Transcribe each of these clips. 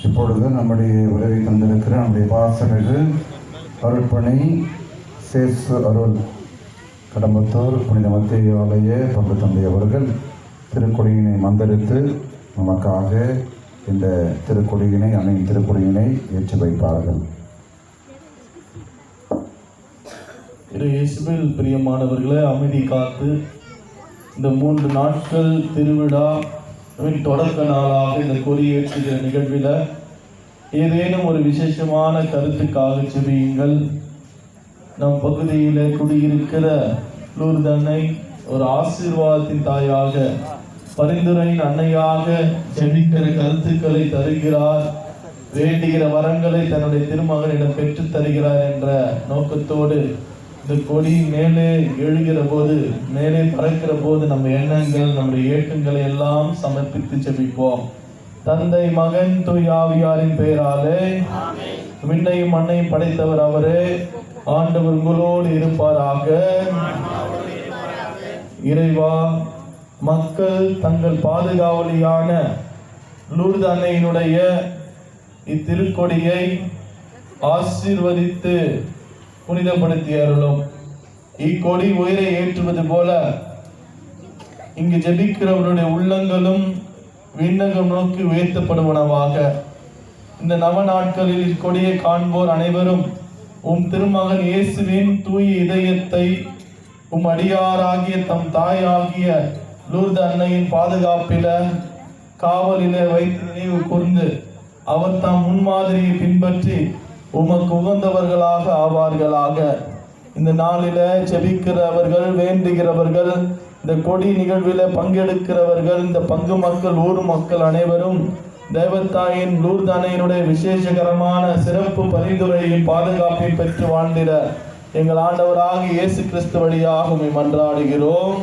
இப்பொழுது நம்முடைய உதவி தந்திருக்கிற நம்முடைய பாசகர்கள் அருள்பணி சேசு அருள் கடம்பத்தூர் புனித மத்திய ஆலய பங்கு தந்தை அவர்கள் திருக்கொடியினை மந்திரித்து நமக்காக இந்த திருக்கொடியினை அன்னையின் திருக்கொடியினை ஏற்றி வைப்பார்கள். இயேசுவில் பிரியமானவர்களை அமைதி காத்து இந்த 3 நாட்கள் திருவிழா தொடக்க நாளாக இந்த கொடியேற்றுகிற நிகழ்வில் ஏதேனும் ஒரு விசேஷமான கருத்துக்காக செபியுங்கள். நம் பகுதியில் குடியிருக்கிற லூர்து அன்னை ஒரு ஆசீர்வாதத்தின் தாயாக, பரிந்துரையின் அன்னையாக செபிக்கிற கருத்துக்களை தருகிறார். வேண்டுகிற வரங்களை தன்னுடைய திருமகனிடம் பெற்றுத் தருகிறார் என்ற நோக்கத்தோடு இந்த கொடி மேலே எழுகிற போது, மேலே பறக்கிற போது நம்ம எண்ணங்கள், நம்முடைய ஏக்கங்களை எல்லாம் சமர்ப்பித்து செபிப்போம். தந்தை, மகன், தூய ஆவியாரின் பெயராலே விண்ணையும் மண்ணையும் படைத்தவர் அவரே. ஆண்டவர் உங்களோடு இருப்பாராக. இறைவா, மக்கள் தங்கள் பாதுகாவலியான லூர்து அன்னையினுடைய இத்திருக்கொடியை ஆசீர்வதித்து புனிதப்படுத்தி அருளும். இக்கொடி உயிரை ஏற்றுவது போல இங்கு ஜெபிக்கிறவருடைய உள்ளங்களும் விண்ணகம் நோக்கி உயர்த்தப்படுவனவாக. இந்த நவ நாட்களில் இக்கொடியை காண்போர் அனைவரும் உம் திருமகன் இயேசுவின் தூய இதயத்தை உம் அடியாராகிய தம் தாயாகிய லூர்து அன்னையின் பாதுகாப்பில காவலில வைத்து நினைவு கூர்ந்து அவர் தாம் முன்மாதிரியை பின்பற்றி உமக்கு உகந்தவர்களாக ஆவார்களாக. இந்த நாளில செபிக்கிறவர்கள், வேண்டுகிறவர்கள், இந்த கொடி நிகழ்வில பங்கெடுக்கிறவர்கள், இந்த பங்கு மக்கள், ஊர் மக்கள் அனைவரும் தேவத்தாயின் லூர்து அன்னையினுடைய விசேஷகரமான சிறப்பு பரிந்துரையின் பாதுகாப்பை பெற்று வாழ்ந்திட எங்கள் ஆண்டவராக இயேசு கிறிஸ்து வழியாக உம்மை மன்றாடுகிறோம்.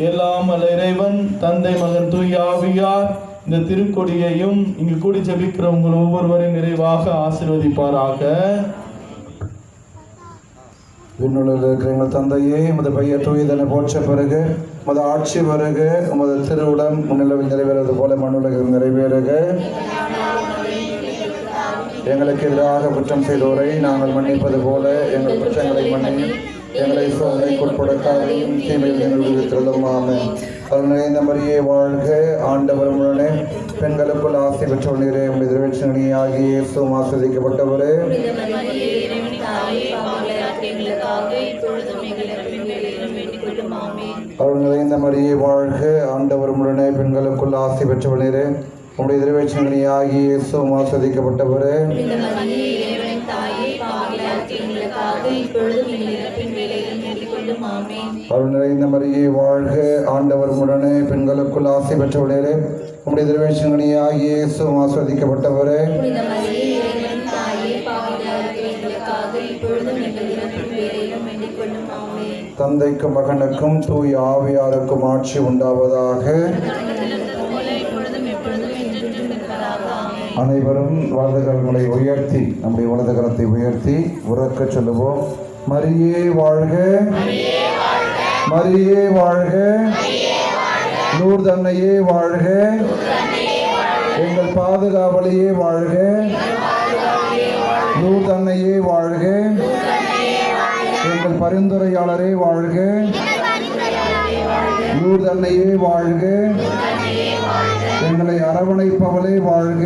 எல்லாம் அல்ல இறைவன் தந்தை, மகன், தூய ஆவியார் இந்த திருக்கொடியையும் இங்கு கூடி ஜெபிக்கிற உங்கள் ஒவ்வொருவரையும் நிறைவாக ஆசீர்வதிப்பாராக. விண்ணுலகில் இருக்கிற எங்கள் தந்தையே, உமது பெயர் தூயதென போற்ற பிறகு உமது ஆட்சி வருக. உமது திருவுளம் முன்னிலவில் நிறைவேறது போல மண்ணுலகில் நிறைவேறுக. எங்களுக்கு எதிராக குற்றம் செய்தோரை நாங்கள் மன்னிப்பது போல எங்கள் குற்றங்களை மன்னியும். எங்களை சோதனைக்கு உட்படுத்தாதையும் தீமையில் எங்கள் விடுவித்தருளும். ஆமென். அருள் நிறைந்த மரியே வாழ்க, ஆண்டவர் உடனே பெண்களுக்குள் ஆசி பெற்றவனே உடைய திருவச்சனியாகி இயேசுவும் ஆஸ்வதிக்கப்பட்டவரே. அருள் நிறைந்த மரியே வாழ்க, ஆண்டவர் உடனே பெண்களுக்குள் ஆசி பெற்றவனே உடைய திருவச்சனியாகி இயேசுவும் ஆஸ்வதிக்கப்பட்டவரே. அருள் நிறைந்த மரியே வாழ்க, ஆண்டவர் உடனே பெண்களுக்குள் ஆசி பெற்றவனே உடைய திருவச்சனியாகி இயேசுவும் ஆஸ்வதிக்கப்பட்டவரே. தந்தைக்கும் மகனுக்கும் தூய ஆவியாருக்கும் ஆட்சி உண்டாவதாக. அனைவரும் வலது கரங்களை உயர்த்தி நம்முடைய வலது கரத்தை உயர்த்தி உறக்க சொல்லுவோம். மரியே வாழ்க, மரியே வாழ்க, லூர்து அன்னையே வாழ்க, எங்கள் பாதுகாவலியே வாழ்க, லூர்து அன்னையே வாழ்க, எங்கள் பரிந்துரையாளரே வாழ்க, லூர்து அன்னையே வாழ்க, எங்களை அரவணைப்பவளே வாழ்க,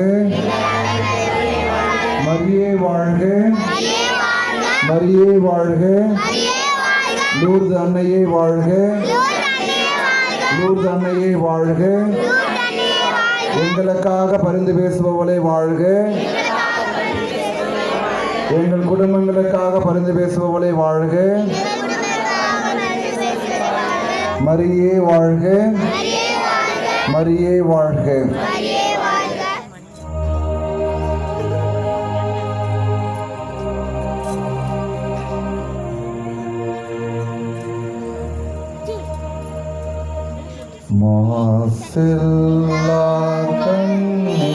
மரியே வாழ்க, மரியே வாழ்க, லூர்து அன்னையே வாழ்க, லூர்து அன்னையே வாழ்க, எங்களுக்காக பரிந்து பேசுபவளே வாழ்க, எங்கள் குடும்பங்களுக்காக பரிந்து பேசுபவளே வாழ்க, மரியே வாழ்க, மரியே வாழ்க. மாசில்லா கண்ணே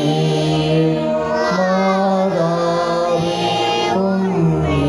மாதாவே பொன்னே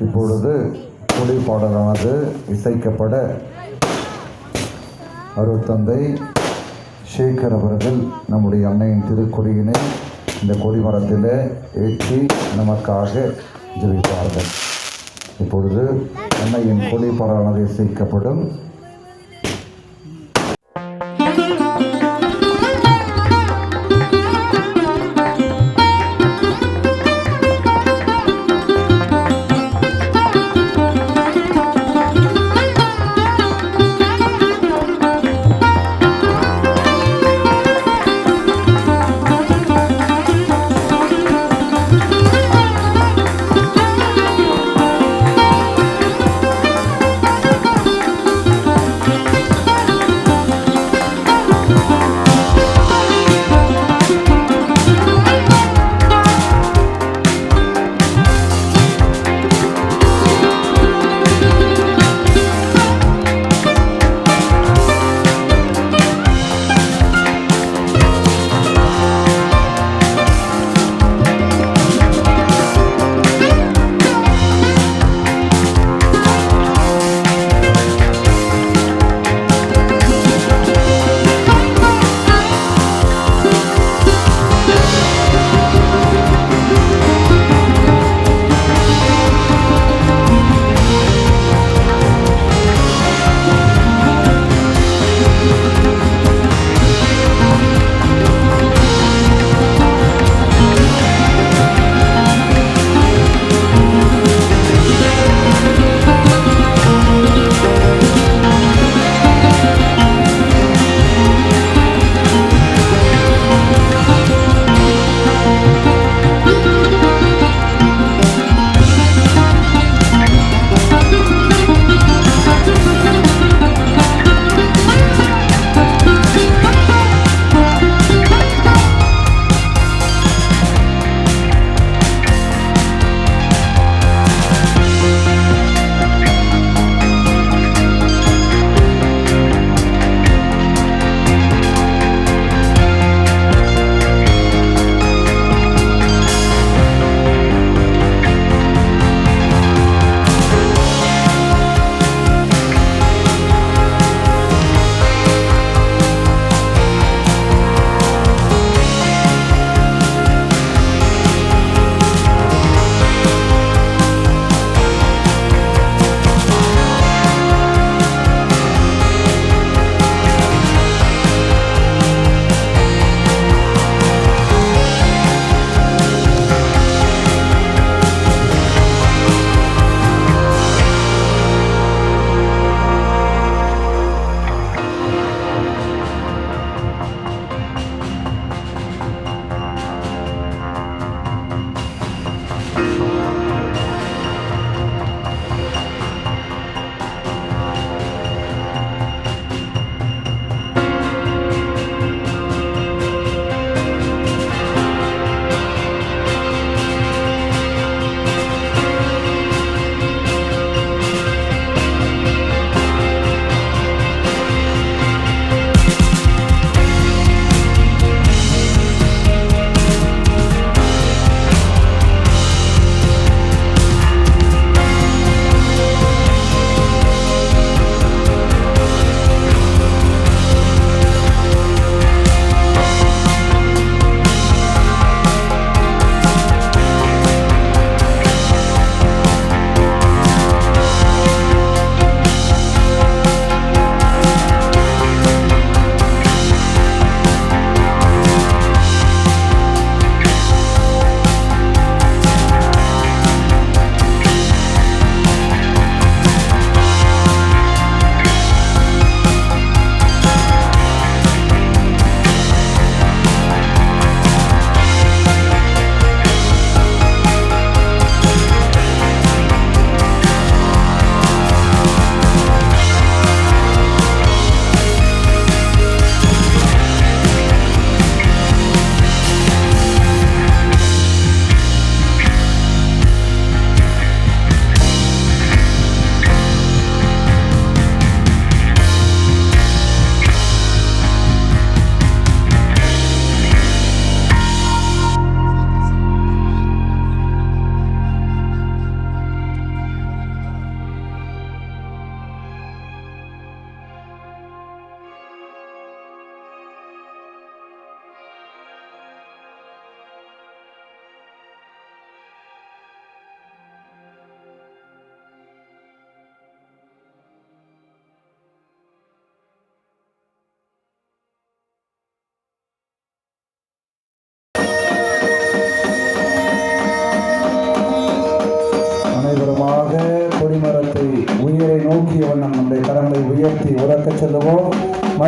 இப்பொழுது துளி பாடலானது இசைக்கப்பட அருட்தந்தை சேகர் அவர்கள் நம்முடைய அன்னையின் திருக்கொடியினை இந்த கொடிமரத்தில் ஏற்றி நமக்காக ஜெபிப்பார்கள். இப்பொழுது அன்னையின் கொடி பாடலானது இசைக்கப்படும்.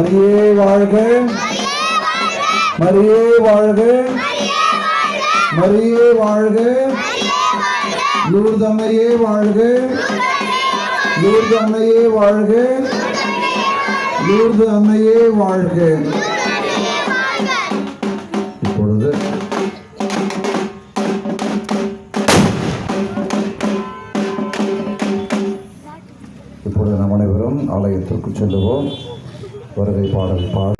மரியே வாழ்க, மரியே வாழ்க, மரியே வாழ்க, லூர்து அம்மையே வாழ்க, லூர்து அம்மையே வாழ்க, லூர்து அம்மையே வாழ்க. இப்பொழுது நாம் அனைவரும் ஆலயத்திற்கு செல்லுவோம். வருகை பாடல் பாட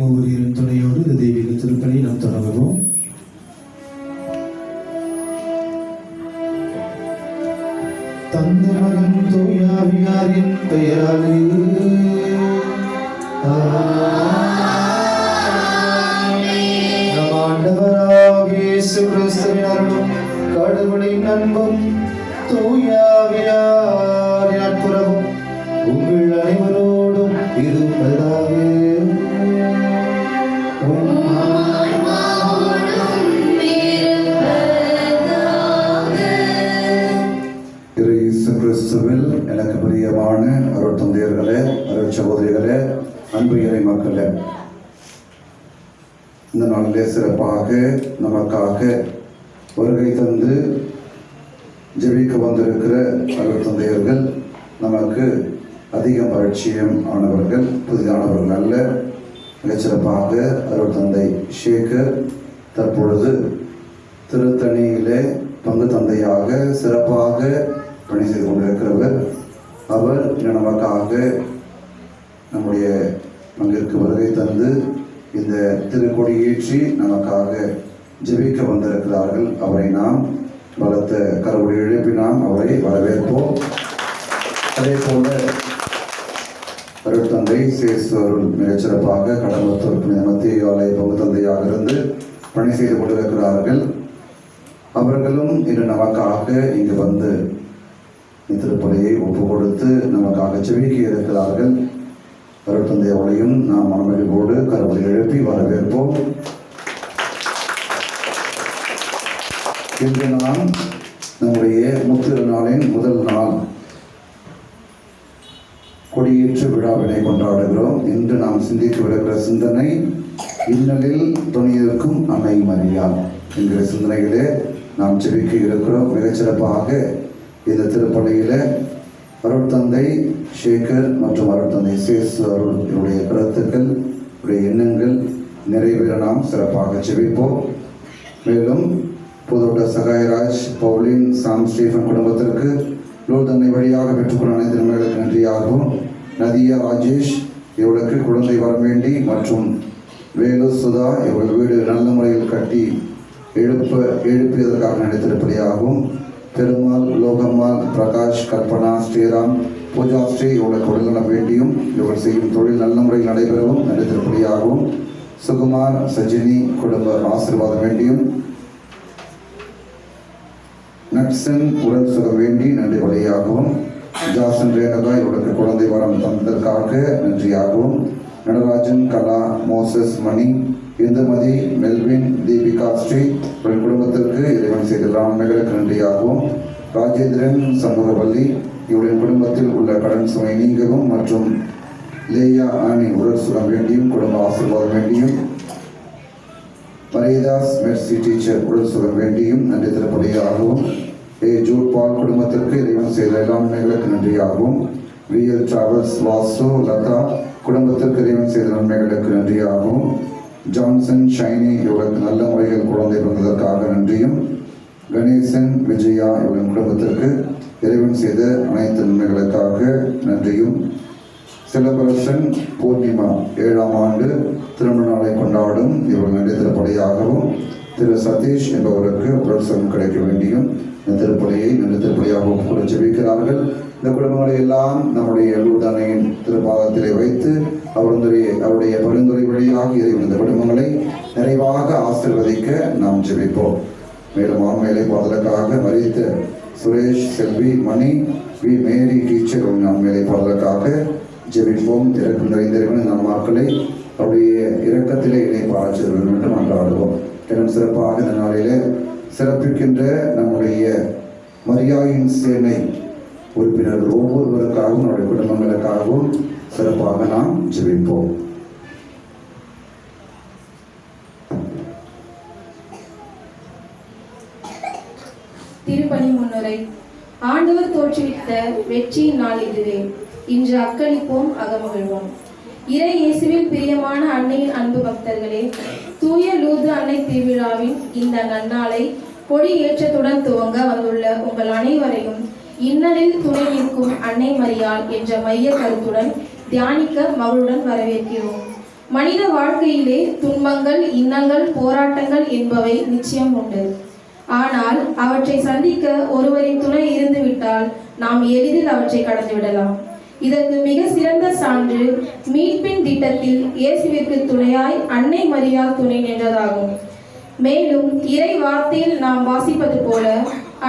ஒவ்வொரு துணையோடு இந்த தெய்வீக திருப்பலி நாம் தொடங்குவோம். தந்தை மகன் தூயாவியாரின் பெயராலே நம் ஆண்டவராகிய இயேசு கிறிஸ்துவின் அருளும் கடவுளின் அன்பும் தூயாவியாரின் நட்புறவும் உங்கள் அனைவரோடும் இருப்பதாக. இயேசு கிறிஸ்துவில் எனக்கு பிரியமான அருள் தந்தையர்களே, அருள் சகோதரிகளே, அன்பு இறை மக்களே, இந்த நாளிலே சிறப்பாக நமக்காக வருகை தந்து ஜெபிக்க வந்திருக்கிற அருள் தந்தையர்கள் நமக்கு அதிகம் பரிச்சயம் ஆனவர்கள், புதிதானவர்கள் அல்ல. மிகச்சிறப்பாக அருள் தந்தை ஷேகர் தற்பொழுது திருத்தணியிலே பங்கு தந்தையாக சிறப்பாக பணி செய்து கொண்டிருக்கிறவர். அவர் நமக்காக நம்முடைய பங்கிற்கு வருகை தந்து இந்த திருக்கொடி ஏற்றி நமக்காக ஜெபிக்க வந்திருக்கிறார்கள். அவரை நாம் பலத்த கரவொலி எழுப்பி நாம் அவரை வரவேற்போம். அதே போல அருள் தந்தை சேஸ்வருள் மிகச்சிறப்பாக கடம்பத்தூர் மத்திய ஆலய பங்கு தந்தையாக இருந்து பணி செய்து கொண்டிருக்கிறார்கள். அவர்களும் இன்று நமக்காக இங்கு வந்து திருப்பலியை ஒப்பு கொடுத்து நமக்காக ஜெபிக்க இருக்கிறார்கள். அருள் தந்தை அவளையும் நாம் மனமகிழ்வோடு கரவொலி எழுப்பி வரவேற்போம். இன்று நாம் நம்முடைய முத்திருநாளின் முதல் நாள் கொடியேற்று விழாவினை கொண்டாடுகிறோம். இன்று நாம் சிந்தித்து வருகிற சிந்தனை இன்னலில் துணியிருக்கும் அன்னை மரியாள் என்கிற சிந்தனைகளே நாம் ஜெபிக்க இருக்கிறோம். மிகச்சிறப்பாக இந்த திருப்பலியில அருள் தந்தை ஷேகர் மற்றும் அருள் தந்தை சேஸ் அவர்களுடைய கருத்துக்கள், எண்ணங்கள் நிறைவேற நாம் சிறப்பாக ஜெபிப்போம். மேலும் புதுவட்ட சகாயராஜ், பவுலின், சாம் ஸ்டீஃபன் குடும்பத்திற்கு லோர்தன்னை வழியாக பெற்றுக்கொண்ட அனைத்து நன்மைகளுக்கு நன்றியாகவும், நதியா ராஜேஷ் இவளுக்கு குழந்தை வர வேண்டி மற்றும் வேலு சுதா இவள் வீடு நல்ல முறையில் கட்டி எழுப்பியதற்காக நடித்திருப்படியாகவும், பெருமாள், லோகம்மாள், பிரகாஷ், கல்பனா, ஸ்ரீராம், பூஜா ஸ்ரீ இவளுக்கு உடல்நலம் வேண்டியும் இவள் செய்யும் தொழில் நல்ல முறையில் நடைபெறவும் நடித்திருப்படியாகவும், சுகுமார், சஜினி குடும்ப ஆசீர்வாதம் வேண்டியும், நட்சன் உடல் சுகம் வேண்டி நன்றி வழியாகவும், ஜாசன் ரேனகா இவளுக்கு குழந்தை வரம் தந்ததற்காக நன்றியாகவும், நடராஜன், கலா, மோசஸ், மணி, இந்துமதி, மெல்வின், தீபிகா ஸ்ரீ இவள் குடும்பத்திற்கு இறைவன் செய்த நன்மைகளுக்கு நன்றியாகவும், ராஜேந்திரன், சமூகவல்லி இவளின் குடும்பத்தில் உள்ள கடன் சுமை நீங்கவும் மற்றும் லேயா ஆனி உடல் சுகம் வேண்டியும் குடும்ப ஆசீர்வாதம் வேண்டியும், மரியதாஸ் மெர்சி டீச்சர் உடல் சுகம் வேண்டியும் நன்றி திருப்பலியாகவும், ஜூட் பால் குடும்பத்திற்கு இறைவன் செய்த எல்லா நன்மைகளுக்கு நன்றியாகவும், விஎல் டிராவல்ஸ் வாசு லதா குடும்பத்திற்கு இறைவன் செய்த நன்மைகளுக்கு நன்றியாகவும், ஜான்சன் ஷைனி இவளுக்கு நல்ல முறையில் குழந்தை பிறந்ததற்காக நன்றியும், கணேசன் விஜயா இவளின் குடும்பத்திற்கு இறைவன் செய்த அனைத்து நன்மைகளுக்காக நன்றியும், சிலம்பரசன் பூர்ணிமா 7ஆம் ஆண்டு திருமண நாளை கொண்டாடும் இவர்கள் நன்றி திருப்பலியாகவும், திரு சதீஷ் என்பவருக்கு உடல் சுகம் கிடைக்க வேண்டியும் இந்த திருப்பலியை நன்றி திருப்பலியாகவும் கூட ஜெபிக்கிறார்கள். இந்த குடும்பங்களை எல்லாம் நம்முடைய லூர்தானையின் திருப்பாதத்திலே வைத்து அவருடைய பரிந்துரை வழியாக இறைவன் இந்த குடும்பங்களை நிறைவாக ஆசீர்வதிக்க நாம் ஜெபிப்போம். மேலும் ஆண்மையிலே பாதலுக்காக மரித்த சுரேஷ், செல்வி, மணி, வி மேரி டீச்சர் ஆண்மையிலே பாதலுக்காக ஜெபிப்போம். இறக்கம் நிறைந்த இறைவன் நம் நாட்களை அவருடைய இரக்கத்திலே இணைப்பாக வேண்டும் என்று மன்றாடுவோம். இன்னும் சிறப்பாக இந்த நாளிலே சிறப்பிக்கின்ற நம்முடைய மரியாயின் சேனை உறுப்பினர்கள் ஒவ்வொருவருக்காகவும் நம்முடைய குடும்பங்களுக்காகவும் சிறப்பாக நாம் ஜெபிப்போம். திருப்பலி முன்னுரை. ஆண்டவர் தோற்றுவித்த வெற்றியின் நாள் இதுவே. இன்று அக்களிப்போம், அகமகிழ்வோம். இறை இயேசுவில் பிரியமான அன்னையின் அன்பு பக்தர்களே, தூய லூர்து அன்னை திருவிழாவின் இந்த நன்னாளை கொடி ஏற்றத்துடன் துவங்க வந்துள்ள உங்கள் அனைவரையும் இன்னலில் துணை நிற்கும் அன்னை மரியாள் என்ற மைய கருத்துடன் தியானிக்க மகளுடன் வரவேற்கிறோம். மனித வாழ்க்கையிலே துன்பங்கள், இன்னல்கள், போராட்டங்கள் என்பவை நிச்சயம் உண்டு. ஆனால் அவற்றை சந்திக்க ஒருவரின் துணை இருந்துவிட்டால் நாம் எளிதில் அவற்றை கடந்து விடலாம். இதற்கு மிக சிறந்த சான்று மீட்பின் திட்டத்தில் இயேசுவிற்கு துணையாய் அன்னை மரியாள் துணை நின்றதாகும். மேலும் இறை வார்த்தையில் நாம் வாசிப்பது போல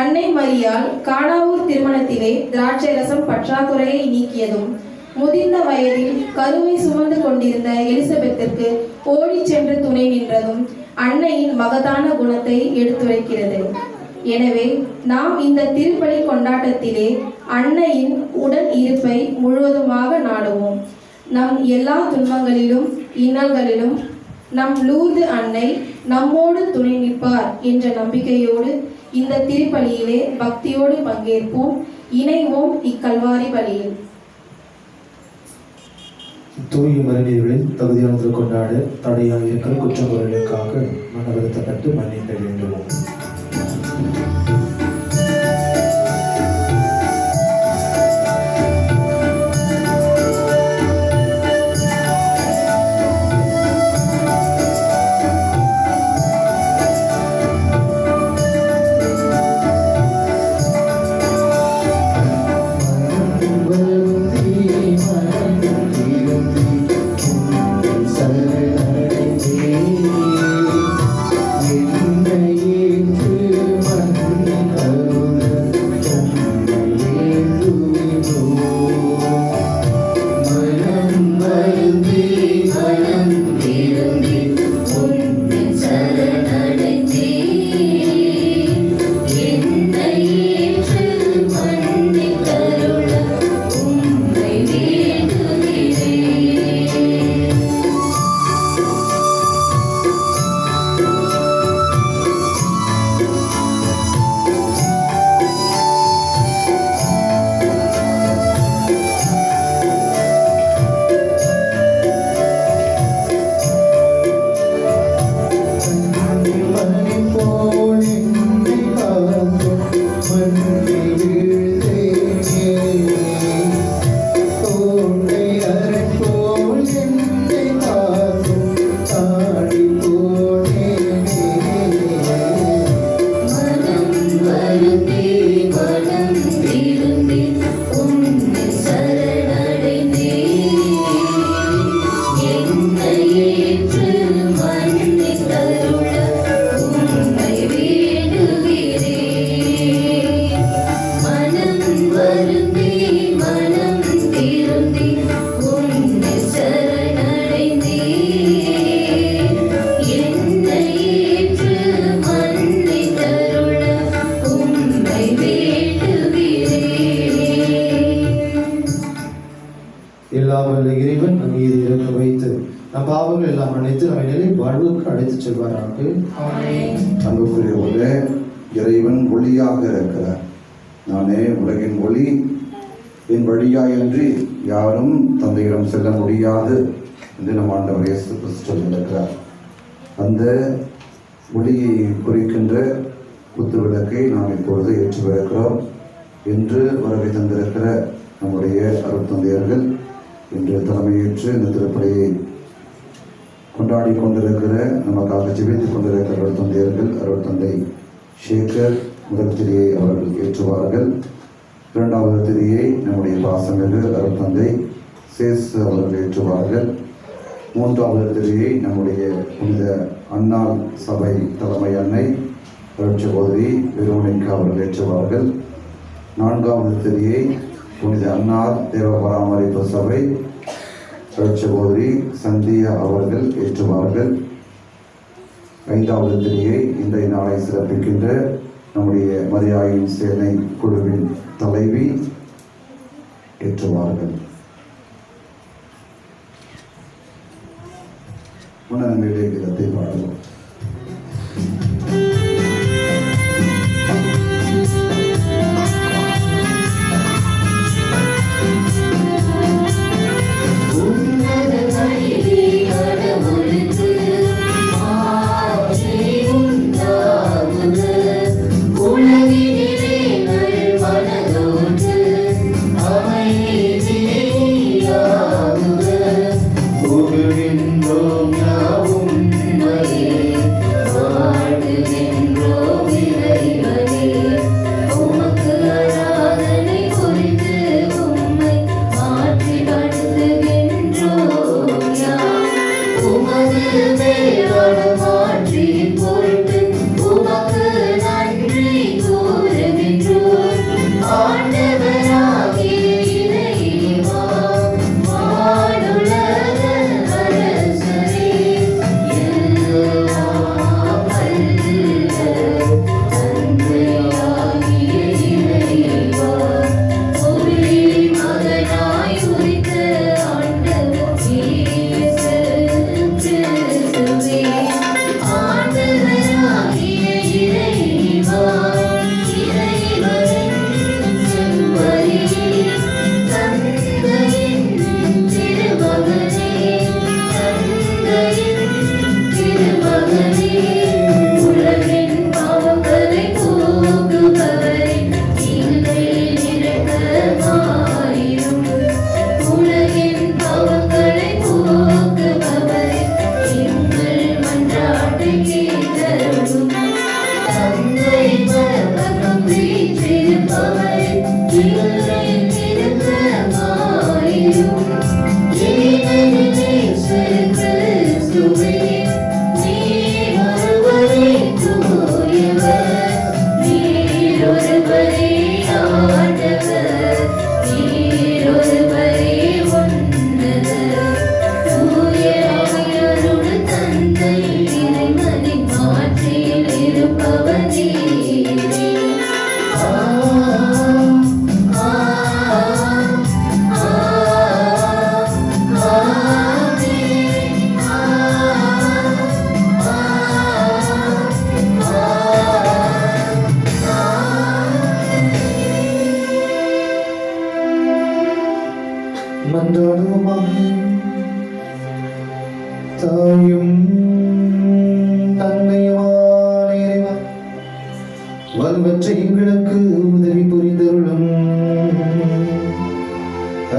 அன்னை மரியாள் கானாவூர் திருமணத்திலே திராட்சை ரசம் பற்றாக்குறையை நீக்கியதும் முதிர்ந்த வயதில் கருவை சுமந்து கொண்டிருந்த எலிசபெத்திற்கு ஓடிச் சென்று துணை நின்றதும் அன்னையின் மகதான குணத்தை எடுத்துரைக்கிறது. எனவே நாம் இந்த திருப்பலி கொண்டாட்டத்திலே அன்னையின் உடன் இருப்பை முழுவதுமாக நாடுவோம். நம் எல்லா துன்பங்களிலும் இன்னல்களிலும் நம் லூர்து அன்னை நம்மோடு துணை நிற்பார் என்ற நம்பிக்கையோடு இந்த திருப்பலியிலே பக்தியோடு பங்கேற்போம், இணைவோம் இக்கல்வாரி பலியில். தூய மறைநீர்களில் தகுதியானது கொண்டாட தடையாக இருக்கிற குற்றங்குறைகளுக்காக மன வருத்தப்பட்டு மன்னிக்க வேண்டுவோம். இறைவன் நம் மீது இறக்க வைத்து நம் பாவங்கள் எல்லாம் அனைத்து நம்மை நிலை வாழ்வுக்கு அழைத்துச் செல்வாராக. அன்புக்குரியவர்களே, இறைவன் ஒளியாக இருக்கிறார். நானே உலகின் ஒளி, என் வழியாயன்றி யாரும் தந்தையிடம் செல்ல முடியாது என்று நம் ஆண்டவர் இயேசு கிறிஸ்து சொல்லியிருக்கிறார். அந்த ஒளியை குறிக்கின்ற குத்து விளக்கை நாம் இப்பொழுது ஏற்றுவிருக்கிறோம். என்று வருகை தந்திருக்கிற நம்முடைய அருட்தந்தையர்கள் இன்று தலைமையேற்று இந்த திருப்பலியை கொண்டாடி கொண்டிருக்கிற, நமக்காக ஜெபித்துக் கொண்டிருக்கிற அருட்தந்தையர்கள், அருட்தந்தை ஷேகர் முதல் திரியை அவர்கள் ஏற்றுவார்கள். இரண்டாவது திரியை நம்முடைய பாசமிகு அருட்தந்தை சேஸ் அவர்கள் ஏற்றுவார்கள். மூன்றாவது திரியை நம்முடைய புனித அன்னாள் சபை தலைமை அன்னை அருட்சகோதரி வெரோனிகா அவர்கள் ஏற்றுவார்கள். நான்காவது திரியை புனித அன்னார் தேவ பராமரிப்பு சபை அருட்சகோதரி சந்தியா அவர்கள் ஏற்றுவார்கள். ஐந்தாவது திரியை இன்றைய நாளை சிறப்பிக்கின்ற நம்முடைய மரியாயின் சேனை குழுவின் தலைவி ஏற்றுவார்கள். உணர்நிலை கீதத்தை பாடுவோம். புகழின்றோம் யாவும் அதுவற்றை எங்களுக்கு உதவி புரிந்தருளும்.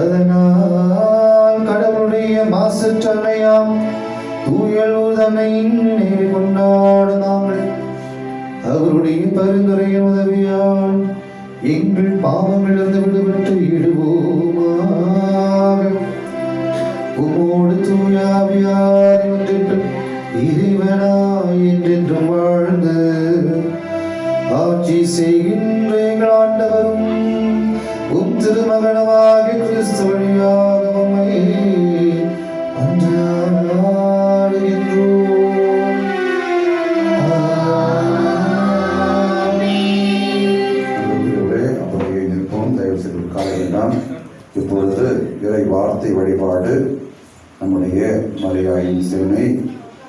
அதனால் கடவுளுடைய மாசற்றனையாம் தூயலூதனையின் நினைவு கொண்டாட நாங்கள் அவருடைய பரிந்துரையின் உதவியால் எங்கள் பாவங்களிலிருந்து விடுபட்டு இடுவோமாக. உமோடு தூயாவியார் ஒன்றிட்டு இறைவனாய் என்றென்றும் வாழ்ந்து ஆட்சி செய்கின்ற எங்கள் ஆண்டவரும் உம் திருமகனமாகிய கிறிஸ்து வழியாக உம்மை மன்றாடுகின்றோம். அன்புக்குரியவர்களே, அப்படியே நிற்போம். தயவு செய்து கால வேண்டாம். இப்பொழுது இறை வார்த்தை வழிபாடு நம்முடைய மரியாயின் சேனை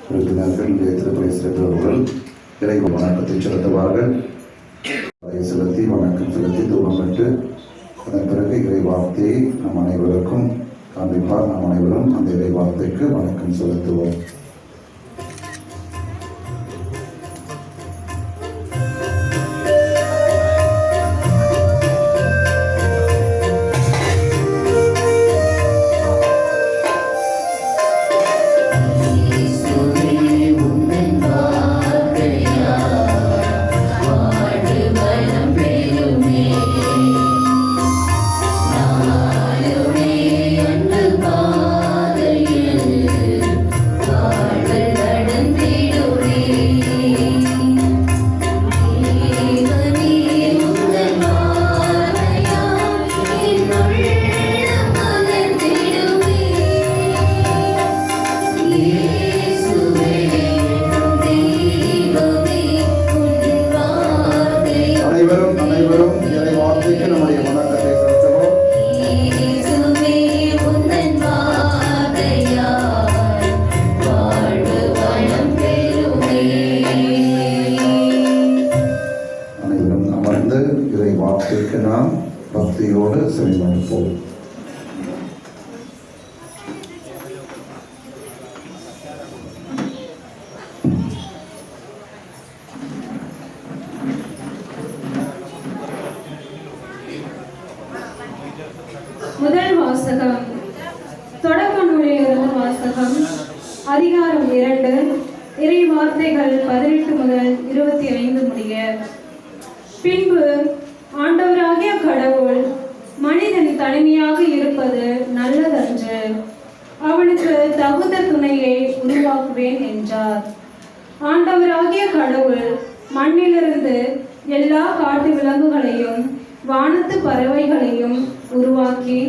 உறுப்பினர்கள் திருப்பலை சிறந்தவர்கள் இறை வணக்கத்தை செலுத்துவார்கள். அதை செலுத்தி வணக்கம் செலுத்தி தூபமிட்டு அதன் பிறகு இறை வார்த்தையை நம் அனைவருக்கும் காண்பிப்பார். நாம் அனைவரும் அந்த இறை வார்த்தைக்கு வணக்கம் செலுத்துவோம். அனைவரும் இறை வார்த்தைக்கு நம்முடைய வணக்கத்தை செலுத்துவோம். அனைவரும் அமர்ந்து இறை வார்த்தைக்கு நாம் பக்தியோடு செவிமடுப்போம். முதல் வாசகம் தொடக்க நூலிலிருந்து வாசகம். அதிகாரம் 2, இறை வார்த்தைகள் 18 முதல் 25 முடிய. பின்பு ஆண்டவராகிய கடவுள் மனிதன் தனிமையாக இருப்பது நல்லதன்று, அவனுக்கு தகுந்த துணையை உருவாக்குவேன் என்றார். ஆண்டவராகிய கடவுள் மண்ணிலிருந்து எல்லா காட்டு விலங்குகளையும் வானத்து பறவைகளையும் உருவாக்கி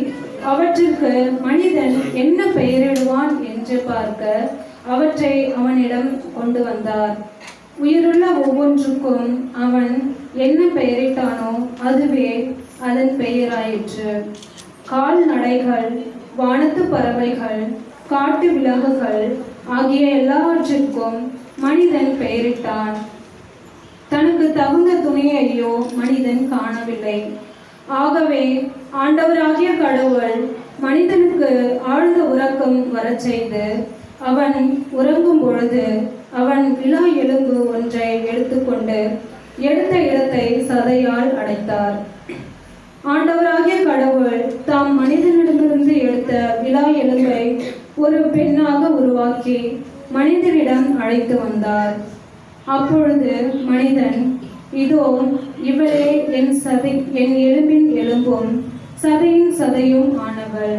அவற்றிற்கு மனிதன் என்ன பெயரிடுவான் என்று பார்க்க அவற்றை அவனிடம் கொண்டு வந்தார். உயிருள்ள ஒவ்வொன்றுக்கும் அவன் என்ன பெயரிட்டானோ அதுவே அதன் பெயராயிற்று. கால்நடைகள், வானத்து பறவைகள், காட்டு விலங்குகள் ஆகிய எல்லாவற்றிற்கும் மனிதன் பெயரிட்டான். தனக்கு தகுந்த துணையையோ மனிதன் காணவில்லை. ஆகவே ஆண்டவராகிய கடவுள் மனிதனுக்கு ஆழ்ந்த உறக்கம் வரச் செய்து அவன் உறங்கும் பொழுது அவன் விலா எலும்பு ஒன்றை எடுத்துக்கொண்டு எடுத்த இடத்தை சதையால் அடைத்தார். ஆண்டவராகிய கடவுள் தாம் மனிதனிடமிருந்து எடுத்த விலா எலும்பை ஒரு பெண்ணாக உருவாக்கி மனிதனிடம் அழைத்து வந்தார். அப்பொழுது மனிதன், இதோ இவளே என் எலும்பின் எலும்பும் சதையின் சதையும் ஆனவள்,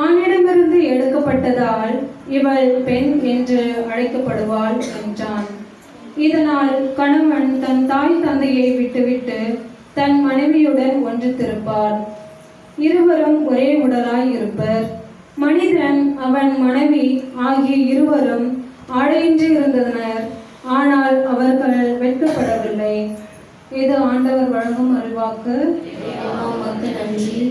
ஆணிடமிருந்து எடுக்கப்பட்டதால் இவள் பெண் என்று அழைக்கப்படுவாள் என்றான். இதனால் கணவன் தன் தாய் தந்தையை விட்டுவிட்டு தன் மனைவியுடன் ஒன்று திருப்பார், இருவரும் ஒரே உடலாய் இருப்பர். மனிதன் அவன் மனைவி ஆகிய இருவரும் ஆடையின்றி இருந்தனர், ஆனால் அவர்கள் வெட்கப்படவில்லை. இது ஆண்டவர் வழங்கும் அருள்வாக்கு. நன்றி.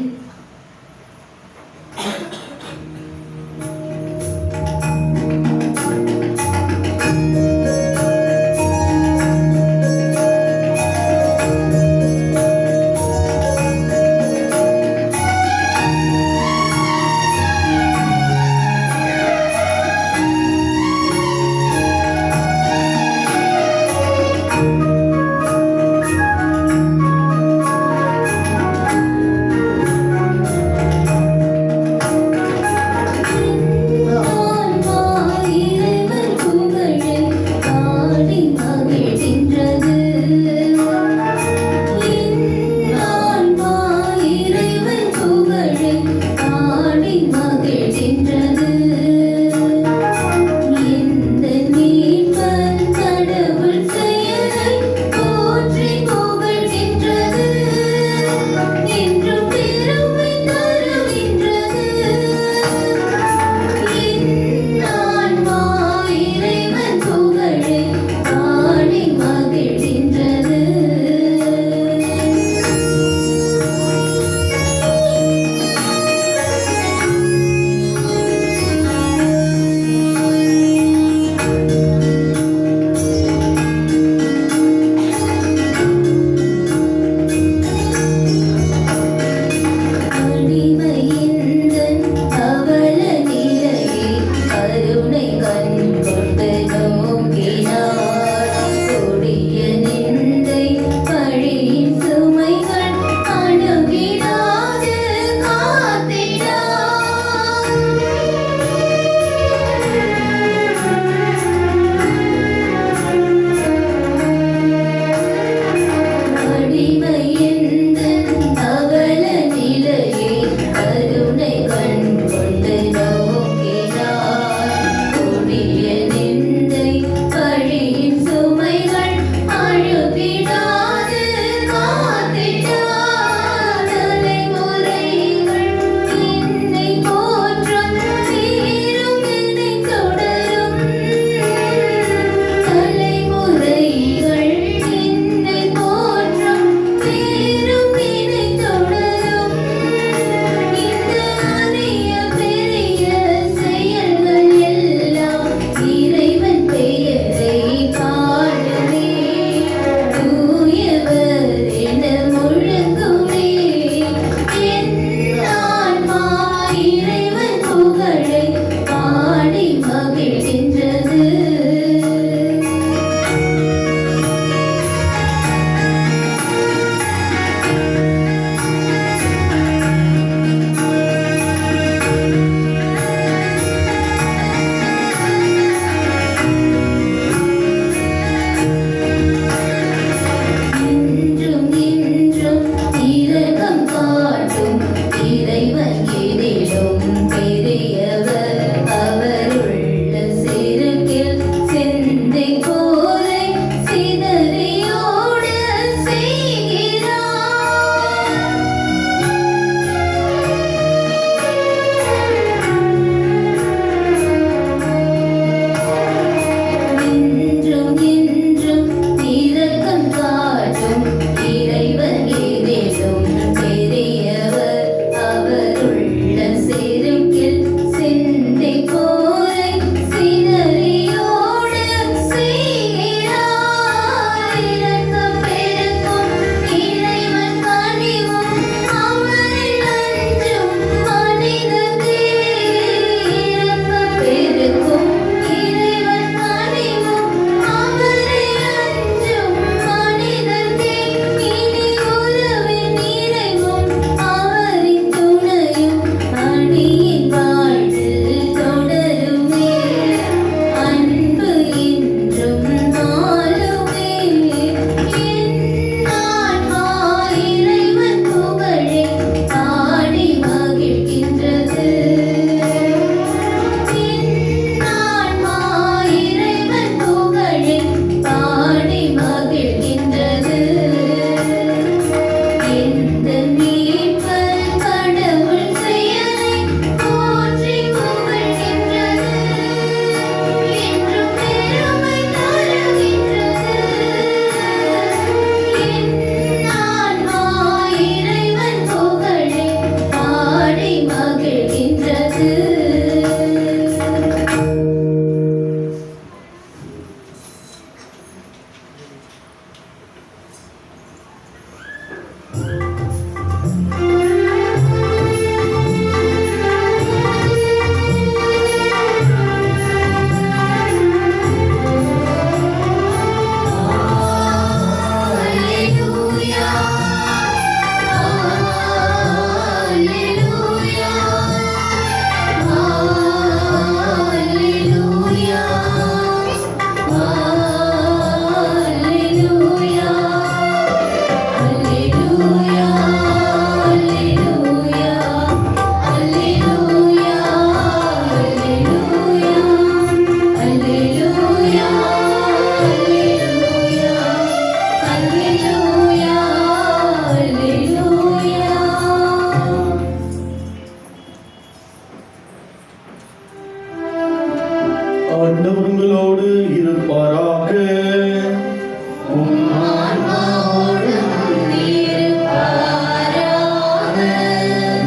ஆண்டவர் உங்களோடு இருப்பாராக.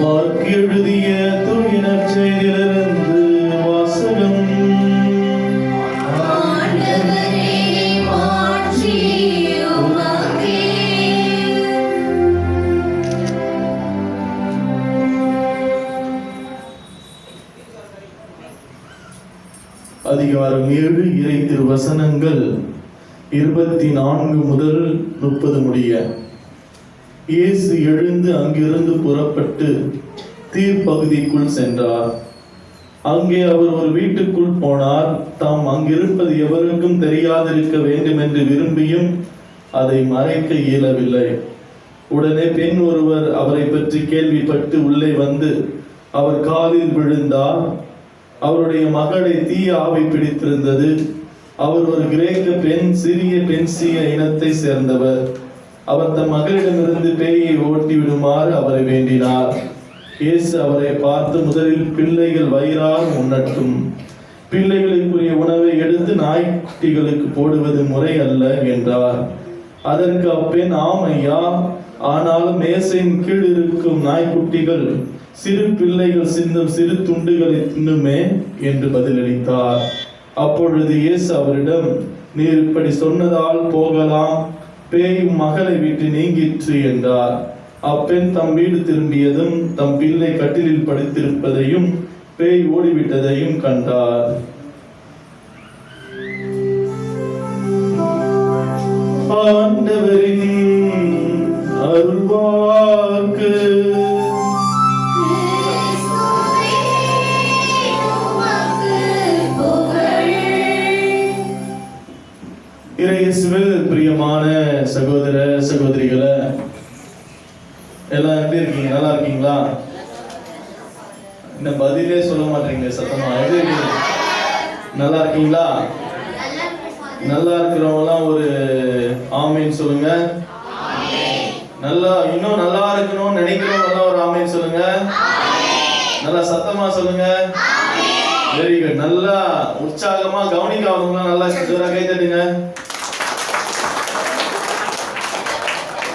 மார்க் எழுதிய தூய நற்செய்தியிலிருந்து வாசகம். அதிகாரம் 7 இறை திருவசனங்கள் 24 முதல் 30 முடிய. இயேசு எழுந்து அங்கிருந்து புறப்பட்டு தீர் பகுதிக்குள் சென்றார். அங்கே அவர் ஒரு வீட்டுக்குள் போனார். தாம் அங்கிருப்பது எவருக்கும் தெரியாதிருக்க வேண்டும் என்று விரும்பியும் அதை மறைக்க இயலவில்லை. உடனே பெண் ஒருவர் அவரை பற்றி கேள்விப்பட்டு உள்ளே வந்து அவர் காலில் விழுந்தார். அவருடைய மகளை தீய ஆவி பிடித்திருந்தது. அவர் ஒரு கிரேக்க பெண், சிறிய பென்சிய இனத்தை சேர்ந்தவர். அவர் தம் மகளிடமிருந்து பேயை ஓட்டி விடுமாறு அவரை வேண்டினார். இயேசு அவரை பார்த்து, முதலில் பிள்ளைகள் வயிறார உண்ணட்டும், பிள்ளைகளுக்குரிய உணவை எடுத்து நாய்க்குட்டிகளுக்கு போடுவது முறை அல்ல என்றார். அதற்கு அப்பெண், ஆம் ஐயா, ஆனாலும் மேசையின் கீழ் இருக்கும் நாய்க்குட்டிகள் சிறு பிள்ளைகள் சிந்தும் சிறு துண்டுகளை தின்னுமே என்று பதிலளித்தார். அப்பொழுது இயேசு அவரிடம், நீர் இப்படி சொன்னதால் போகலாம், பேய் மகளை விட்டு நீங்கிற்று என்றார். அப்பெண் தம் வீடு திரும்பியதும் தம் பிள்ளை கட்டிலில் படுத்திருப்பதையும் பேய் ஓடிவிட்டதையும் கண்டார். ஆண்டவரின் அருள்வாக்கு. இயேசுவில் பிரியமான சகோதர சகோதரிகளை, எல்லாம் எப்படி இருக்கீங்க? நல்லா இருக்கீங்களா? இந்த பதிலே சொல்ல மாட்டீங்க சத்தமா. எப்படி இருக்கீங்க? நல்லா இருக்கீங்களா? நல்லா இருக்கிறவங்கலாம் ஒரு ஆமீன் சொல்லுங்க. நல்லா இன்னும் நல்லா இருக்கணும்னு நினைக்கிறவங்க ஒரு ஆமீன் சொல்லுங்க. நல்லா சத்தமா சொல்லுங்க. Very good. நல்லா உற்சாகமா கவனிக்காதவங்க நல்லா ஜோரா கை தட்டுங்க.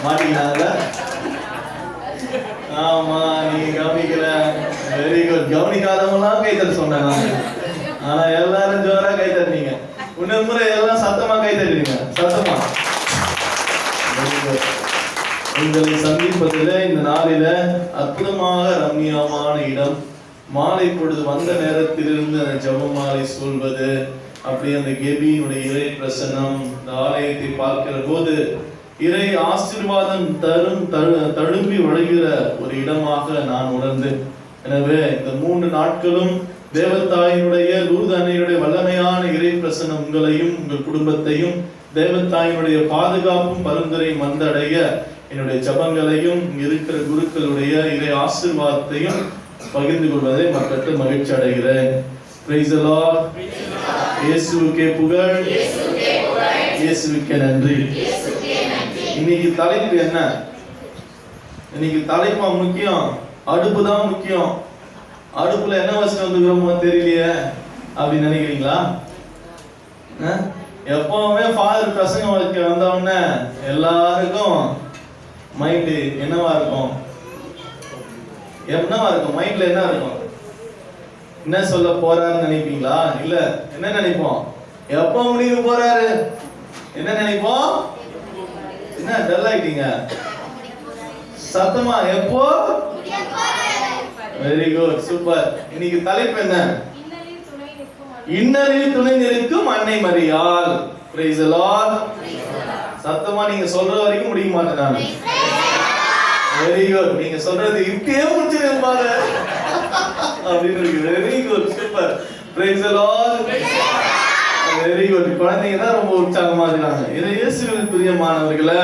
மாட்டீங்கன்னால ஆமா, நீங்க கவனிக்கல. Very good. கவனிக்காதவங்களாம் கை தட்ட சொன்னாங்க. ஆனா எல்லாரும் ஜோரா கை தட்டினீங்க. இன்னொரு முறை எல்லாம் சத்தமா கை தட்டுறீங்க. சத்தமா. உங்களை சந்திப்பதில் இந்த நாளில அற்புதமாக ரம்மியமான இடம். மாலை பொழுது வந்த நேரத்திலிருந்து அந்த ஜெபமாலை சொல்வது, அப்படி அந்த கெபியினுடைய இறை பிரசன்னம், இந்த ஆலயத்தை பார்க்கிற போது இறை ஆசீர்வாதம் தழும்பி வழிகிற ஒரு இடமாக நான் உணர்ந்து, எனவே இந்த 3 நாட்களும் தேவத்தாயினுடைய லூர்து அன்னையுடைய வல்லமையான இறை பிரசன்னம் உங்களையும் உங்கள் குடும்பத்தையும் தேவத்தாயினுடைய பாதுகாப்பும் பரிந்துரையும் வந்தடைய என்னுடைய ஜபங்களையும் இருக்கிற குருக்களுடைய இறை ஆசீர்வாதத்தையும் பகிர்ந்து கொள்வதை மக்களுக்கு மகிழ்ச்சி அடைகிறேன். Praise the Lord. இயேசுவுக்கே புகழ், இயேசுவுக்கே நன்றி. இன்னைக்கு தலைப்பு என்ன? இன்னைக்கு தலைப்பா முக்கியம், அடுப்பு தான் முக்கியம். அடுப்புல என்ன வசனம் வந்துக்கிறோமோ தெரியலையே அப்படின்னு நினைக்கிறீங்களா? எப்பவுமே ஃபாதர் பிரசங்கம் வைக்க வந்தவொடனே எல்லாருக்கும் மைண்டு என்னவா இருக்கும்? மைண்ட்ல என்ன இருக்கும்? என்ன சொல்ல போறாருன்னு நினைப்பீங்களா? இல்ல, என்ன நினைப்போம்? எப்ப முடிவு போறாரு என்ன நினைப்போம்? என்ன டல் ஆயிட்டீங்க? சத்தமா, எப்போ? Very good, super. இன்னைக்கு தலைப்பு என்ன? இன்னலில் துணை நிற்கும் அன்னை மரியாள். Praise the Lord. சத்தமா நீங்க சொல்ற வரைக்கும் முடிய மாட்டேன் நான். Very good. நீங்க சொல்றது இப்பயே முடிச்சிருப்பாங்க அப்படின்னு இருக்கு. Very good, super. Praise the Lord. Very good. குழந்தைங்க தான் ரொம்ப உற்சாகமா இருக்காங்க. இதை இயேசுவில் பிரியமானவர்களே,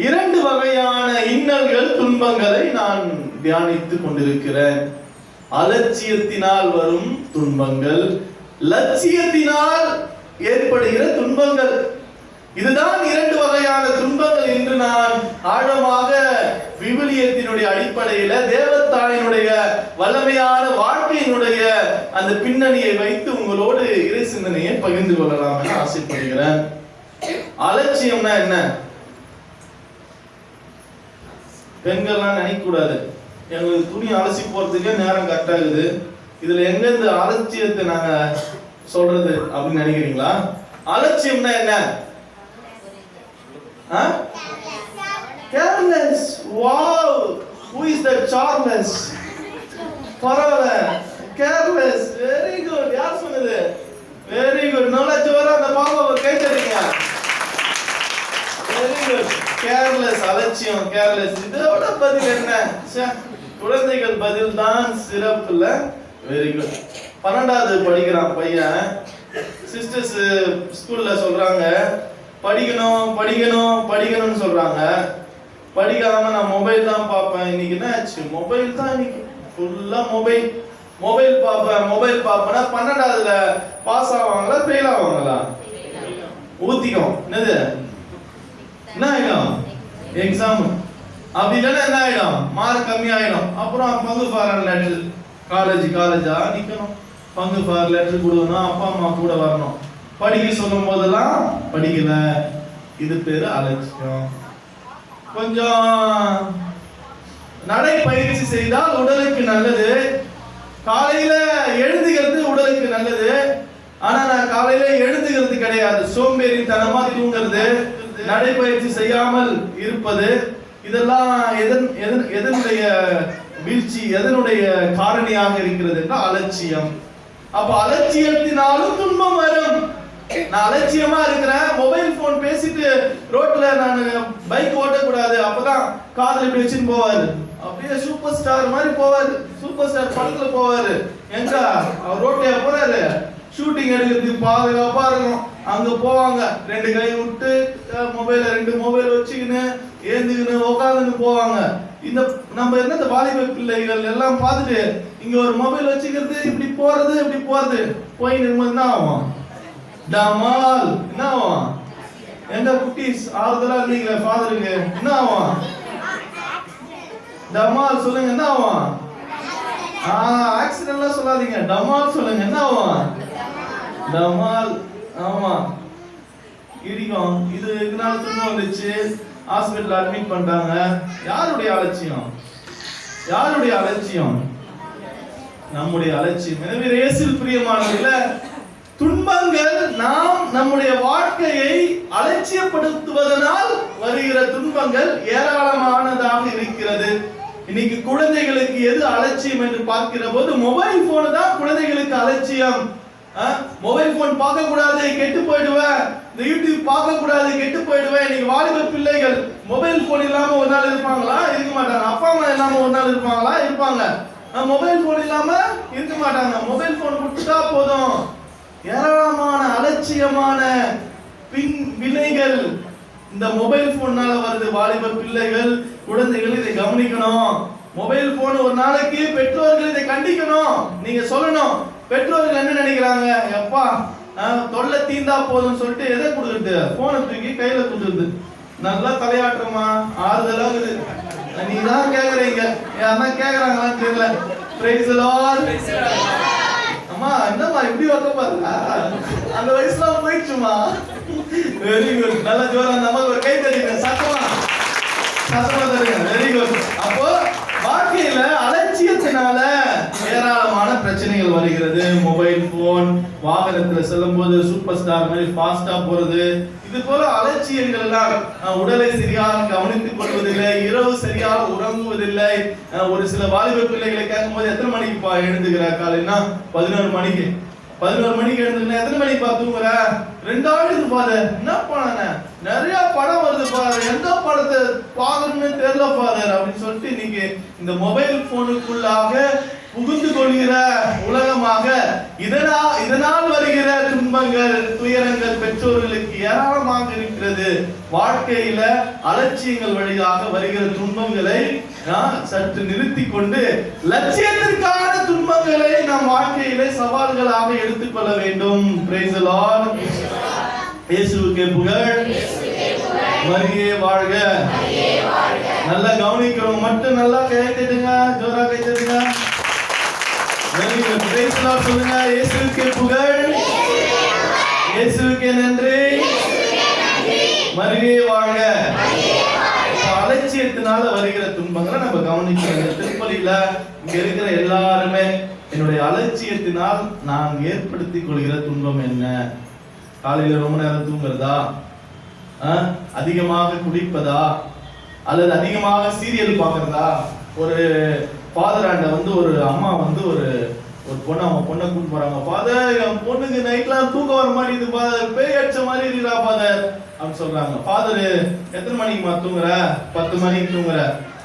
2 வகையான இன்னல்கள் துன்பங்களை நான் தியானித்துக் கொண்டிருக்கிறேன். அலட்சியத்தினால் வரும் துன்பங்கள், லட்சியத்தினால் ஏற்படுகிற துன்பங்கள். இதுதான் 2 வகையான துன்பங்கள் என்று நான் ஆழமாக விவிலியத்தினுடைய அடிப்படையில தேவத்தாயினுடைய வல்லமையான வாழ்க்கையினுடைய அந்த பின்னணியை வைத்து உங்களோடு இறை சிந்தனையை பகிர்ந்து கொள்ளலாம் என ஆசைப்படுகிறேன். அலட்சியம்னா என்ன? பெண்கள்லாம் நினைக்க கூடாது, எங்களுக்கு துணி அலசி போறதுக்கே நேரம் கரெக்ட் ஆகுது, இதுல எங்க இந்த அலட்சியத்தை நாங்க சொல்றது அப்படின்னு நினைக்கிறீங்களா? அலட்சியம்னா என்ன? Careless. Wow. Who is that Charles? பரவாயில்ல. Careless. Very good. யார் சொன்னது? Very good. நல்லா ஜோரா அந்த பாப்பாவை கை தட்டுங்க. Very good. Careless. அலட்சியம். Careless. இதோட பதில் என்ன? குழந்தைகள் பதில் தான் சிறப்பு இல்ல? Very good. 12வது படிக்கிறான் பையன். சிஸ்டர்ஸ் ஸ்கூல்ல சொல்றாங்க, படிக்கணும் படிக்கணும் படிக்கணும்னு சொல்றாங்க. படிக்காம நான் மொபைல் தான் பார்ப்பேன். இன்னைக்கு என்ன ஆச்சு? மொபைல் தான் இன்னைக்கு ஃபுல்லா மொபைல் பார்ப்பேன். மொபைல் பார்ப்பேன்னா 12வதுல பாஸ் ஆவாங்களா ஃபெயில் ஆவாங்களா? ஊத்திக்கும். என்னது என்ன ஆயிடும்? எக்ஸாம். அப்படி இல்லைன்னா என்ன ஆயிடும்? மார்க் கம்மி ஆயிடும். அப்புறம் பங்கு ஃபார் லெட்டர், காலேஜா நிக்கணும். பங்கு ஃபார் லெட்டர் கொடுக்கணும், அப்பா அம்மா கூட வரணும். படிக்க சொல்லும் போதெல்லாம் படிக்கல. இது பேரு அலட்சியம். கொஞ்சம் நடைப்பயிற்சி செய்தால் உடலுக்கு நல்லது. காலையில எழுதுகிறது உடலுக்கு நல்லது. ஆனா நான் காலையில எழுதுகிறது கிடையாது, சோம்பேறித்தனமா தூங்குறது, நடைப்பயிற்சி செய்யாமல் இருப்பது, இதெல்லாம் எதனுடைய வீழ்ச்சி, எதனுடைய காரணியாக இருக்கிறது என்றால் அலட்சியம். அப்ப அலட்சியத்தினாலும் துன்பம் வரும். நான் அலட்சியமா இருக்கிறேன், மொபைல் போன் பேசிட்டு ரோட்ல நான் பைக் ஓட்டக்கூடாது, அப்பதான் காதுல இப்படி வச்சுன்னு போவாரு. அப்படியே சூப்பர் ஸ்டார் மாதிரி போவாரு, சூப்பர் ஸ்டார் படத்துல போவாரு. எங்க அவர் ரோட்லயா போறாரு? ஷூட்டிங் எடுக்கிறதுக்கு பாதுகாப்பா இருக்கும். அங்க போவாங்க, 2 கை விட்டு மொபைல 2 மொபைல் வச்சுக்கின்னு ஏந்துக்கின்னு உட்காந்துன்னு போவாங்க. இந்த நம்ம என்ன இந்த வாலிப பிள்ளைகள் எல்லாம் பார்த்துட்டு இங்க ஒரு மொபைல் வச்சுக்கிறது, இப்படி போறது போய் நிர்மது என்ன ஆகும்? டமால். என்ன ஆகும்? எங்க குட்டீஸ் ஆறுதலா இருந்தீங்களே ஃபாதருக்கு, என்ன ஆகும்? டமால் சொல்லுங்க. என்ன ஆகும்? ஆக்சிடென்ட்லாம் சொல்லாதீங்க, டமால் சொல்லுங்க. என்ன ஆகும்? டமால். ஆமா, இடிக்கும். இது இதனால துன்பம் வந்துச்சு, ஹாஸ்பிட்டல் அட்மிட் பண்ணிட்டாங்க. யாருடைய அலட்சியம்? நம்முடைய அலட்சியம். எனவே இயேசுவில் பிரியமானவர்களே, துன்பங்கள் நாம் நம்முடைய வாழ்க்கையை அலட்சியப்படுத்துவதனால் வருகிற துன்பங்கள் ஏராளமானதாக இருக்கிறது. இன்னைக்கு குழந்தைகளுக்கு எது அலட்சியம் என்று பார்க்கிற போது மொபைல் போன் தான் குழந்தைகளுக்கு அலட்சியம். மொபைல் போன் பார்க்க கூடாது, கெட்டு போயிடுவேன். இந்த யூடியூப் பார்க்க கூடாது, கெட்டு போயிடுவேன். இன்னைக்கு வாலிப பிள்ளைகள் மொபைல் போன் இல்லாம ஒரு நாள் இருப்பாங்களா? இருக்க மாட்டாங்க. அப்பா அம்மா இல்லாம ஒரு நாள் இருப்பாங்களா? இருப்பாங்க. மொபைல் போன் இல்லாம இருக்க மாட்டாங்க. மொபைல் போன் கொடுத்துட்டா போதும். ஏராளமான அலட்சியமான வினைகள் இந்த மொபைல் போனால வருது. வாலிப பிள்ளைகள், குழந்தைகள் இதை கவனிக்கணும். மொபைல் போன் ஒரு நாளைக்கு பெற்றோர்கள் இதை கண்டிக்கணும். நீங்க சொல்லணும், பெற்றோர்கள் என்ன நினைக்கிறாங்க? எப்பா தொல்லை தீந்தா போதும் சொல்லிட்டு எதை கொடுக்குறது? போனை தூக்கி கையில கொடுக்குறது. நல்லா தலையாட்டுறமா, ஆறுதலா இருக்குது. நீ தான் கேக்குறீங்க, யாருன்னா கேக்குறாங்களான்னு தெரியல. Praise the Lord. அம்மா என்னம்மா இப்படி வைக்க பாருங்க, அந்த வயசுல போயிடுச்சுமா. Very good. நல்ல ஜோரா அந்த அம்மா ஒரு கை தட்டுங்க, சத்தமா தருங்க. Very good. அப்போ வாழ்க்கையில அலட்சியத்தினால ஏராளமான பிரச்சனைகள் வருகிறது. மொபைல் போன், வாகனத்துல செல்லும் போது சூப்பர் ஸ்டார் மாதிரி ஃபாஸ்டா போறது, இது போல அலட்சியங்கள் எல்லாம். உடலை சரியாக கவனித்துக் கொள்வதில்லை, இரவு சரியாக உறங்குவதில்லை. ஒரு சில வாலிப பிள்ளைகளை கேட்கும் போது எத்தனை மணிக்கு எழுந்துக்கிற? காலைன்னா 11 மணிக்கு. 11 மணிக்கு எழுந்துக்கிற, எத்தனை மணிக்கு தூங்குற? 2 ஆளுக்கு ஃபாதர். என்ன பண்ண? நிறைய படம் வருது ஃபாதர், எந்த படத்தை பார்க்கணும்னு தெரியல ஃபாதர் அப்படின்னு சொல்லிட்டு இன்னைக்கு இந்த மொபைல் போனுக்குள்ளாக புகுந்து கொள்கிற உலகமாக இதனால் வருகிற துன்பங்கள், துயரங்கள் பெற்றோர்களுக்கு ஏராளமாக இருக்கிறது. வாழ்க்கையில அலட்சியங்கள் வழியாக வருகிற துன்பங்களை சற்று நிறுத்தி கொண்டு லட்சியத்திற்கான துன்பங்களை நம் வாழ்க்கையில சவால்களாக எடுத்துக்கொள்ள வேண்டும். Praise the Lord. இயேசுவுக்கே புகழ். மரியே வாழ்க. நல்லா கவனிக்கிறவங்க மட்டும் நல்லா கைத்தட்டுங்க, ஜோரா கைத்தட்டுங்க. பிரைஸ் தி லார்ட் சொல்லுங்க. இயேசுவுக்கே புகழ். இயேசுவுக்கே நன்றி. மரியே வாழ்க. அலட்சியத்தினால வருகிற துன்பங்களை நம்ம கவனிக்கிறோம். திருப்பலியில இங்க இருக்கிற எல்லாருமே என்னுடைய அலட்சியத்தினால் நான் ஏற்படுத்திக் கொள்கிற துன்பம் என்ன? காலையில ரொம்ப நேரம் தூங்குறதா, அதிகமாக குடிப்பதா, அல்லது அதிகமாக சீரியல் பார்க்கறதா? ஒரு ஃபாதராண்ட வந்து ஒரு அம்மா வந்து ஒரு பொண்ணு, அவங்க பொண்ணை கூட்டு போறாங்க. ஃபாதர், என் பொண்ணுக்கு நைட்லாம் தூக்கம் வர மாட்டேங்குது ஃபாதர், பேய் அடிச்ச மாதிரி இருக்கா ஃபாதர் அப்படின்னு சொல்றாங்க. ஃபாதர், எத்தனை மணிக்குமா தூங்குற? 10 மணிக்கு தூங்குற.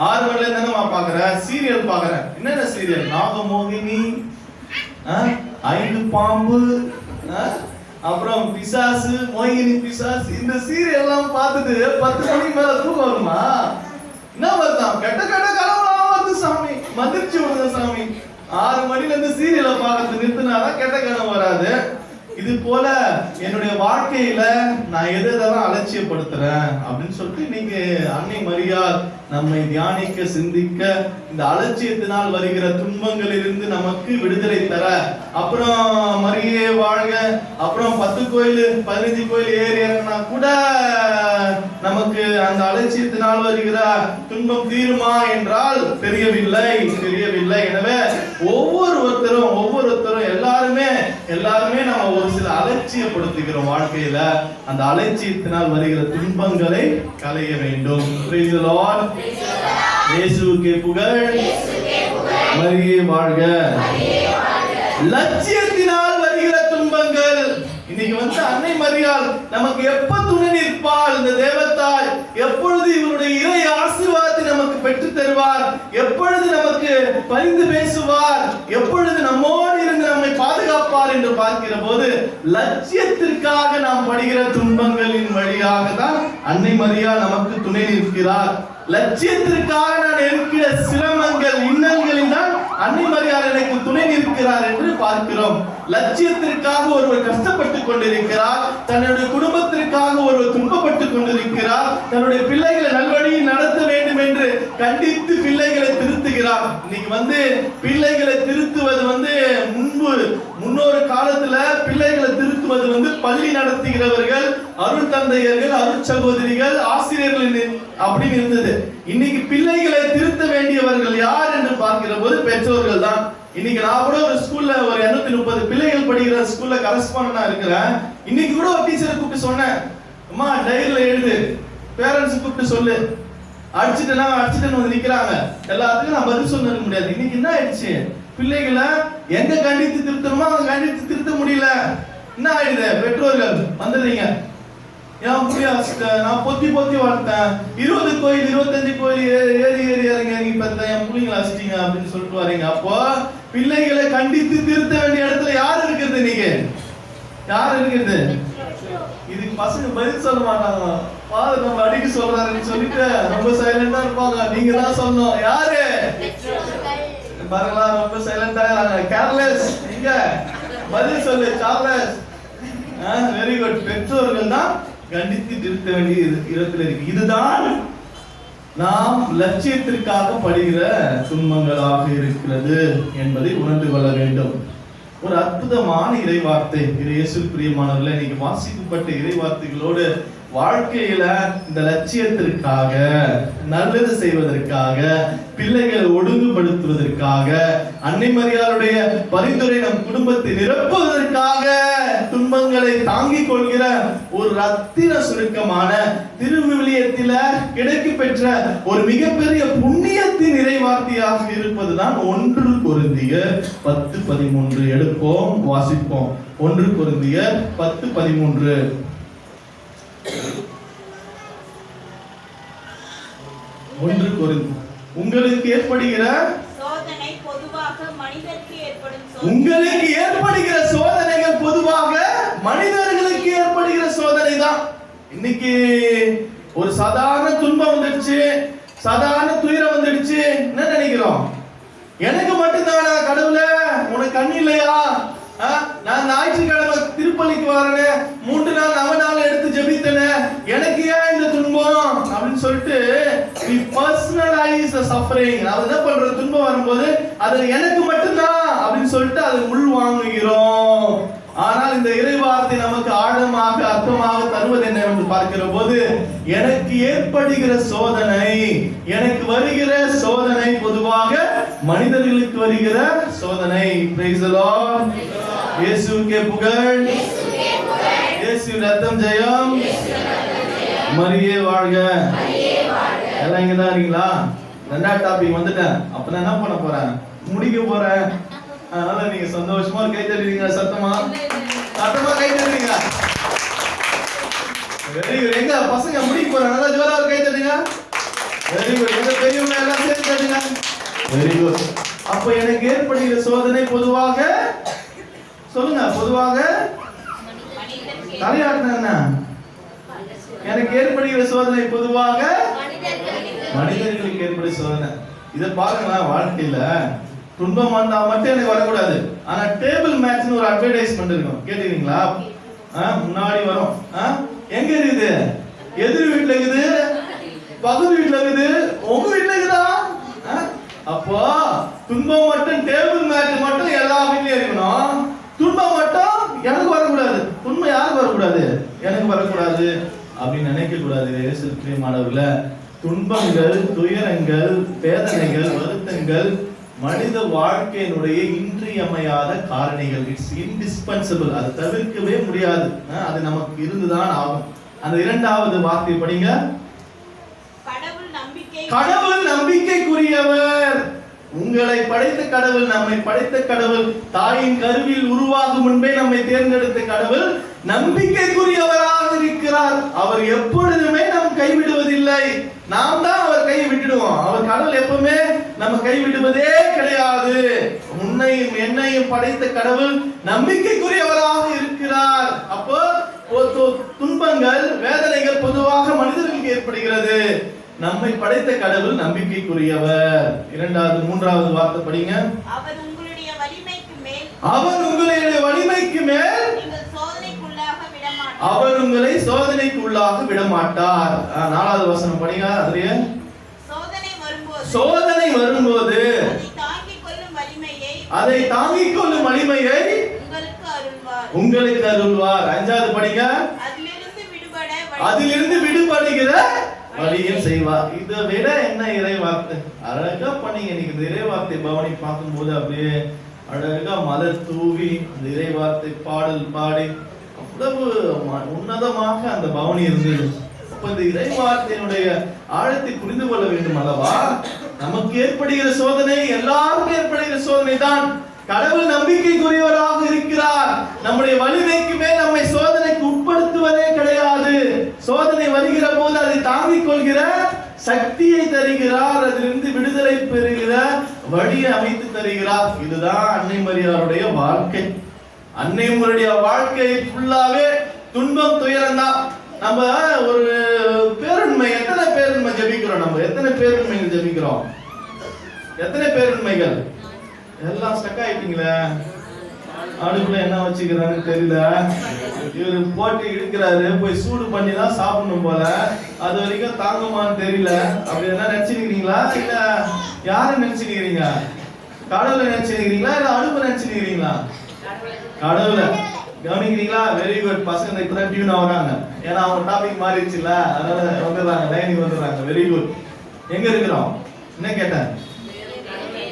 6 மணில இருந்து என்னமா பாக்குற? சீரியல் பாக்குறேன். என்னென்ன சீரியல்? நாகமோகினி, 5 பாம்பு, அப்புறம் பிசாசு, மோகினி பிசாசு, இந்த சீரியல் எல்லாம் பார்த்துட்டு 10 மணிக்கு மேல தூக்கம் வருமா? என்ன வருதான்? கெட்ட கெட்ட கனவுலாம் வருது சாமி, மந்திரிச்சு விடுத சாமி. 6 மணில இருந்து சீரியலை பார்க்கறது நிறுத்தினாதான் கெட்ட கனவு வராது. இது போல என்னுடைய வாழ்க்கையில நான் எதெல்லாம் அலட்சியப்படுத்துறேன் அப்படின்னு சொல்லிட்டு நீங்க அன்னை மரியாள் நம்மை தியானிக்க, சிந்திக்க, இந்த அலட்சியத்தினால் வருகிற துன்பங்களிலிருந்து நமக்கு விடுதலை தர, அப்புறம் மரியே வாழ்க, அப்புறம் 10 கோயில் 15 கோயில் ஏறி இறங்கினா கூட நமக்கு அந்த அலட்சியத்தினால் வருகிற துன்பம் தீருமா என்றால் தெரியவில்லை. எனவே ஒவ்வொருத்தரும் எல்லாருமே நம்ம ஒரு சில அலட்சியப்படுத்துகிறோம் வாழ்க்கையில. அந்த அலட்சியத்தினால் வருகிற துன்பங்களை களைய வேண்டும். Praise the Lord. இயேசுவுக்கே புகழ். மரியே வாழ்க. லட்சியத்தினால் வருகிற துன்பங்கள். இன்னைக்கு வந்து அன்னை மரியாள் நமக்கு எப்ப துணை நிற்பாள்? இந்த தேவத்தாய் எப்பொழுது இவருடைய இறை ஆசீர்வாதத்தை நமக்கு பெற்று தருவார்? எப்பொழுது நமக்கு பரிந்து பேசுவார்? எப்பொழுது நம்மோடு இருந்து நம்மை பாதுகாப்பார் என்று பார்க்கிற போது லட்சியத்திற்காக நாம் படுகிற துன்பங்களின் வழியாக தான் அன்னை மரியாள் நமக்கு துணை நிற்கிறார். லட்சியத்திற்காக நான் இருக்கிற சிரமங்கள், இன்னல்களில் தான் அன்னை மரியாள் எனக்கு துணை நிற்கிறார் என்று பார்க்கிறோம். லட்சியத்திற்காக ஒருவர் கஷ்டப்பட்டு கொண்டிருக்கிறார், தன்னுடைய குடும்பத்திற்காக ஒருவர் துன்பப்பட்டு கொண்டிருக்கிறார், தன்னுடைய பிள்ளைகளை நல்வழியில் நடத்த வேண்டும் என்று கண்டித்து பிள்ளைகளை திருத்துகிறார். இன்னைக்கு வந்து பிள்ளைகளை திருத்துவது வந்து முன்னொரு காலத்துல பிள்ளைகளை திருத்துவது வந்து பள்ளி நடத்துகிறவர்கள், அருள் தந்தையர்கள், அருள் சகோதரிகள், ஆசிரியர்கள் அப்படின்னு இருந்தது. இன்னைக்கு பிள்ளைகளை திருத்த வேண்டியவர்கள் யார் என்று பார்க்கிற போது பெற்றோர்கள் தான். இன்னைக்கு நான் கூட ஒரு ஸ்கூல்ல ஒரு 230 பிள்ளைகள் படிக்கிற ஸ்கூல்ல கரஸ்பாண்டா இருக்கிறேன். இன்னைக்கு கூட ஒரு டீச்சரை கூப்பிட்டு சொன்னேன், அம்மா டைரியில எழுது, பேரண்ட்ஸ் கூப்பிட்டு சொல்லு. அடிச்சுட்டு வந்து நிக்கிறாங்க. எல்லாத்துக்கும் நான் பதில் சொல்ல முடியாது. இன்னைக்கு என்ன ஆயிடுச்சு? பிள்ளைகளை எங்க கண்டித்து திருத்தணுமோ அவங்க கண்டித்து திருத்த முடியல. என்ன ஆயிடுது? பெற்றோர்கள் வந்துடுறீங்க, நான் பொத்தி வளர்த்தேன், 20 கோயில் 25 கோயில் ஏறி இறங்கி பார்த்தேன், என் பிள்ளைங்களை அசிட்டீங்க அப்படின்னு சொல்லிட்டு வரீங்க. அப்போ பிள்ளைகளை கண்டித்து திருத்த வேண்டிய இடத்துல யார் இருக்கிறது? நீங்க யார் இருக்கிறது? இதுக்கு பசங்க பதில் சொல்ல மாட்டாங்க. ஃபாதர் நம்ம அடிக்க சொல்றாருன்னு சொல்லிட்டு ரொம்ப சைலண்டா இருப்பாங்க. நீங்க தான் சொல்லணும். யாரு பாருங்களா, ரொம்ப சைலண்டா கேர்லெஸ். நீங்க பதில் சொல்லு சார்லஸ். Very good. பெற்றோர்கள் தான் கண்டித்து திருத்த வேண்டிய இடத்துல இருக்கு. இதுதான் நாம் லட்சியத்திற்காக படுகிற துன்பங்களாக இருக்கிறது என்பதை உணர்ந்து கொள்ள வேண்டும். ஒரு அற்புதமான இறைவார்த்தை, இயேசுவில் பிரியமானவர்களே, இன்னைக்கு வாசிக்கப்பட்ட இறைவார்த்தைகளோடு வாழ்க்கையில இந்த லட்சியத்திற்காக, நல்லது செய்வதற்காக, பிள்ளைகளை ஒழுங்குபடுத்துவதற்காக, அன்னை மரியாளுடைய பரிந்துரை நம் குடும்பத்தை நிரப்புவதற்காக துன்பங்களை தாங்கிக் கொள்கிற ஒரு ரத்தின சுருக்கமான திருவிவிலியத்தில கிடைக்க பெற்ற ஒரு மிகப்பெரிய புண்ணியத்தின் இறைவார்த்தையாக இருப்பதுதான் 1 கொரிந்தியர் 10:13. எடுப்போம், வாசிப்போம். 1 கொரிந்தியர் 10:13. உங்களுக்கு ஏற்படுகிற சோதனை பொதுவாக மனித உங்களுக்கு ஏற்படுகிற சோதனைகள் பொதுவாக மனிதர்களுக்கு ஏற்படுகிற சோதனை தான். இன்னைக்கு ஒரு சாதாரண துன்பம் வந்துடுச்சு, சாதாரண துயரம் வந்துடுச்சு, என்ன நினைக்கிறோம்? எனக்கு மட்டும்தானா கடவுளே, உனக்கு கண்ணு இல்லையா? நான் ஞாயிற்றுக்கிழமை திருப்பலிக்கு வரேன், 3 நாள் 4 நாள் எடுத்து ஜெபித்தேனே, எனக்கு ஏன் இந்த துன்பம் அப்படின்னு சொல்லிட்டு we personalize the suffering. அது என்ன பண்ற, துன்பம் வரும்போது அது எனக்கு மட்டும்தான் அப்படின்னு சொல்லிட்டு அது உள் வாங்குகிறோம். ஆனால் இந்த இறைவார்த்தை நமக்கு ஆழமாக அர்த்தமாக தருவது என்னவென்று பார்க்கிற போது, எனக்கு ஏற்படுகிற சோதனை, எனக்கு வருகிற சோதனை பொதுவாக மனிதர்களுக்கு வருகிற சோதனை. Praise the Lord. இயேசுவுக்கே புகழ், இயேசுவின் ரத்தம் ஜெயம், மரியே வாழ்க. எல்லாம் இங்க தான் இருக்கீங்களா? 2வது டாபிக் வந்துட்டேன். அப்ப நான் என்ன பண்ண போறேன், முடிக்க போறேன். அதனால நீங்க சந்தோஷமா கை தட்டுறீங்க, சத்தமா கை தட்டுறீங்க. Very good. எங்க பசங்க முடிக்க போறாங்க, நல்லா ஜோரா கை தட்டுங்க. Very good. எங்க பெரியவங்க எல்லாம் சேர்த்து தட்டுங்க. Very good. அப்ப எனக்கு ஏற்படுகிற சோதனை பொதுவாக சொல்லுங்க, பொதுவாக தலையாட்டினா எனக்கு ஏற்படுகிற சோதனை பொதுவாக மனிதர்களுக்கு ஏற்படுகிற சோதனை. இதை பாருங்களேன், வாழ்க்கையில துன்பம் வந்தா மட்டும் எனக்கு வரக்கூடாது. ஆனா டேபிள் மேட்ச்னு ஒரு அட்வர்டைஸ்மெண்ட் இருக்கும், கேட்டீங்களா? முன்னாடி வரும். எங்க இருக்குது? எதிர் வீட்டுல இருக்குது, பக்கத்து வீட்டுல இருக்குது, உங்க வீட்டுல இருக்குதா? அப்போ துன்பம் மட்டும் டேபிள் மேட்ச் மட்டும் எல்லா வீட்லயும் இருக்கணும், துன்பம் மட்டும் எனக்கு வரக்கூடாது. துன்பம் யாருக்கு வரக்கூடாது? எனக்கு வரக்கூடாது அப்படின்னு நினைக்க கூடாது. மாணவர்கள, துன்பங்கள், துயரங்கள், வேதனைகள், வருத்தங்கள் மனித வாழ்க்கையினுடைய இன்றியமையாத காரணிகள். It's indispensable. அதை தவிர்க்கவே முடியாது. அது நமக்கு இருந்துதான் ஆகும். அந்த 2வது வார்த்தை படிங்க. கடவுள் நம்பிக்கைக்குரியவர். உங்களை படைத்த கடவுள், நம்மை படைத்த கடவுள், தாயின் கருவில் உருவாகும் முன்பே நம்மை தேர்ந்தெடுத்த கடவுள் நம்பிக்கைக்குரியவராக இருக்கிறார். அவர் எப்பொழுதுமே நாம் கைவிடுவதில்லை. நாம் தான் அவர் கை விட்டுடுவோம். அவர் கடவுள் எப்பவுமே நம்ம கைவிடுவதே கிடையாது. உன்னையும் என்னையும் படைத்த கடவுள் நம்பிக்கைக்குரியவராக இருக்கிறார். அப்போ துன்பங்கள், வேதனைகள் பொதுவாக மனிதர்களுக்கு ஏற்படுகிறது. நம்மை படைத்த கடவுள் நம்பிக்கைக்குரியவர். 2வது 3வது வார்த்தை படிங்க. அவர் உங்களுடைய வலிமைக்கு மேல், அவர் உங்களுடைய வலிமைக்கு மேல் அவர் உங்களை சோதனைக்குள்ளாக விடமாட்டார். 4வது வசனம் படிங்க. அதுலயே சோதனை வரும்போது அதை தாங்கிக் கொள்ளும் வலிமையை உங்களுக்கு அருள்வார். 5வது படிங்க. அதிலிருந்து விடுபடுகிற வழியில் செய்வார். இதை விட என்ன இறை வார்த்தை அழகா பண்ணீங்க. நீங்க இறை வார்த்தை பவனி பார்க்கும் போது அப்படியே அழகா மலர் தூவி அந்த இறை வார்த்தை பாடல் பாடி அவ்வளவு உன்னதமாக அந்த பவனி இருந்தது. அப்ப இந்த இறை வார்த்தையினுடைய ஆழத்தை புரிந்து கொள்ள வேண்டும் அல்லவா? நமக்கு ஏற்படுகிற சோதனை எல்லாருக்கும் ஏற்படுகிற சோதனை தான். கடவுள் நம்பிக்கைக்குரியவராக இருக்கிறார். நம்முடைய வலிமைக்கு மேல் நம்மை சோதனைக்கு உட்படுத்துவதே கிடையாது. சோதனை வருகிற போது அதை தாங்கிக் கொள்கிற சக்தியை தருகிறார். அதிலிருந்து விடுதலை பெறுகிற வழியை அமைத்து தருகிறார். இதுதான் அன்னை மரியாளுடைய வாழ்க்கை. அன்னை மரியாளுடைய வாழ்க்கை ஃபுல்லாவே துன்பம், துயரம் தான். நம்ம ஒரு பேருண்மை, எத்தனை பேருண்மை ஜெபிக்கிறோம்? நம்ம எத்தனை பேருண்மைகள் ஜெபிக்கிறோம்? எத்தனை பேருண்மைகள்? எல்லாம் ஸ்டக் ஆயிட்டீங்களே. அடுப்புல என்ன வச்சுக்கிறான்னு தெரியல. இவரு போட்டு இழுக்கிறாரு, போய் சூடு பண்ணி தான் சாப்பிடணும் போல. அது வரைக்கும் தாங்குமான்னு தெரியல. அப்படி என்ன நினைச்சுக்கிறீங்களா? இல்ல யாரு நினைச்சுக்கிறீங்க? கடவுளை நினைச்சுக்கிறீங்களா இல்ல அடுப்பு நினைச்சுக்கிறீங்களா? கடவுளை கவனிக்கிறீங்களா? Very good. பசங்க இப்பதான் டியூன் ஆகுறாங்க. ஏன்னா அவங்க டாபிக் மாறிடுச்சுல்ல, அதனால வந்துடுறாங்க, லைனுக்கு வந்துடுறாங்க. Very good. எங்க இருக்கிறோம்? என்ன கேட்டேன்?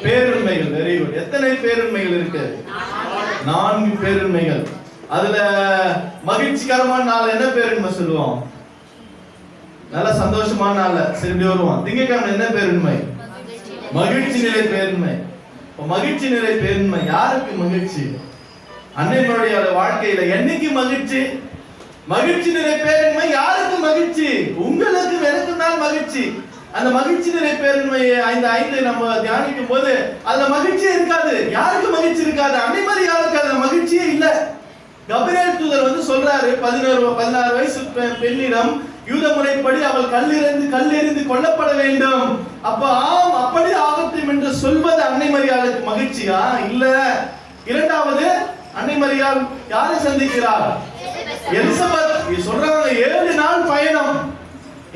பேருண்மைகள். Very good. எத்தனை பேருண்மைகள் இருக்கு? 4 பேருண்மைகள். அதுல மகிழ்ச்சிகரமான நாள் என்ன பேருண்மை சொல்லுவோம்? நல்ல சந்தோஷமான நாள். சரி, வருவோம். திங்கட்கிழமை என்ன பேருண்மை? மகிழ்ச்சி நிலை பேருண்மை. மகிழ்ச்சி நிலை பேருண்மை யாருக்கு மகிழ்ச்சி? அன்னையினுடைய வாழ்க்கையில என்னைக்கு மகிழ்ச்சி? மகிழ்ச்சி நிலை பேருண்மை யாருக்கு மகிழ்ச்சி? உங்களுக்கு, எனக்கு தான் மகிழ்ச்சி. அந்த மகிழ்ச்சி நிறை பேருண்மையை 5 நம்ம தியானிக்கும் போது அதுல மகிழ்ச்சியே இருக்காது. யாருக்கு மகிழ்ச்சி இருக்காது? அன்னை மரியாளுக்கு அதுல மகிழ்ச்சியே இல்ல. கபிரியேல் தூதர் சொல்றாரு 16 வயசு பெண்ணிடம் யூத முறைப்படி அவள் கல்லெறிந்து கொல்லப்பட வேண்டும். அப்ப ஆம் அப்படி ஆகட்டும் என்று சொல்வது அன்னை மரியாளுக்கு மகிழ்ச்சியா? இல்ல. இரண்டாவது, அன்னை மரியாள் யாரை சந்திக்கிறார்? எலிசபெத். சொல்றாங்க 7 நாள் பயணம்.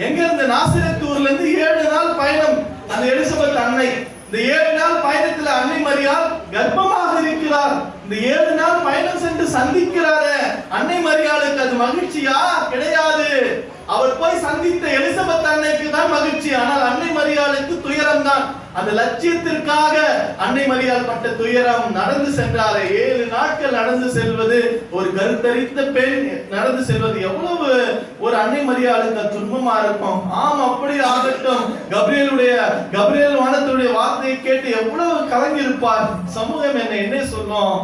எங்க இருந்து? நாசரேத்தூர்ல இருந்து 7 நாள் பயணம். அந்த எலிசபெத் அன்னை இந்த 7 நாள் பயணத்துல அன்னை மரியாள் கர்ப்பமாக இருக்கிறார். இந்த 7 நாள் பயணம் சென்று சந்திக்கிறாரு. அன்னை மரியாளுக்கு அது மகிழ்ச்சியா? கிடையாது. அவர் போய் சந்தித்த எலிசபெத் அன்னைக்கு தான் மகிழ்ச்சி. ஆனால் அன்னை மரியாளுக்கு துயரம் தான். அந்த லட்சியத்திற்காக அன்னை மரியாள் பட்ட துயரம். நடந்து சென்றாரு. 7 நாட்கள் நடந்து செல்வது, ஒரு கருத்தரித்த பெண் நடந்து செல்வது எவ்வளவு ஒரு அன்னை மரியாளுக்கு துன்பமா இருக்கும். ஆம் அப்படி ஆகட்டும். கபிரியேல் வானத்துடைய வார்த்தையை கேட்டு எவ்வளவு கலங்கி இருப்பார். சமூகம் என்ன சொல்லும்?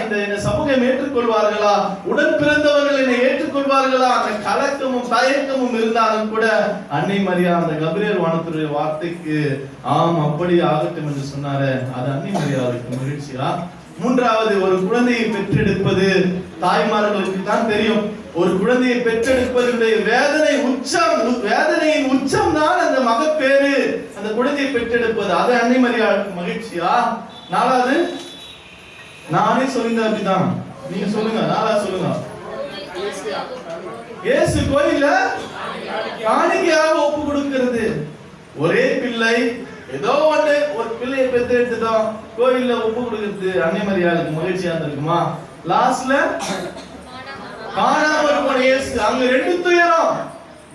இந்த சமூகம் ஏற்றுக்கொள்வார்களா? உடன் பிறந்தவர்கள் என்னை ஏற்றுக்கொள்வார்களா? அந்த கலக்கமும் தயக்கமும் இருந்தாலும் கூட அன்னை மரியா அந்த கபிரியேல் வானத்துடைய வார்த்தைக்கு ஆம் அப்படி ஆகட்டும் என்று சொன்னாரு. அது அன்னை மரியாளுக்கு மகிழ்ச்சியா? மூன்றாவது, ஒரு குழந்தையை பெற்றெடுப்பது தாய்மார்களுக்கு தான் தெரியும். ஒரு குழந்தையை பெற்றெடுப்பதனுடைய வேதனையின் உச்சம் தான் அந்த மகப்பேறு. அந்த குழந்தையை பெற்றெடுப்பது அது அன்னை மரியாளுக்கு மகிழ்ச்சியா? நாலாவது, நானே சொல்லியிருந்தேன் அப்படிதான். நீங்க சொல்லுங்க. நாலாவது சொல்லுங்க. இயேசு கோயில்ல காணிக்கையாக ஒப்பு கொடுக்கிறது. ஒரே பிள்ளை, ஏதோ ஒரு பிள்ளையை பெற்று எடுத்துட்டோம், கோயில்ல ஒப்பு கொடுக்கிறது அன்னை மரியாளுக்கு மகிழ்ச்சியா இருக்குமா? லாஸ்ட்ல காணாம போன இயேசு. அங்க 2 துயரம்.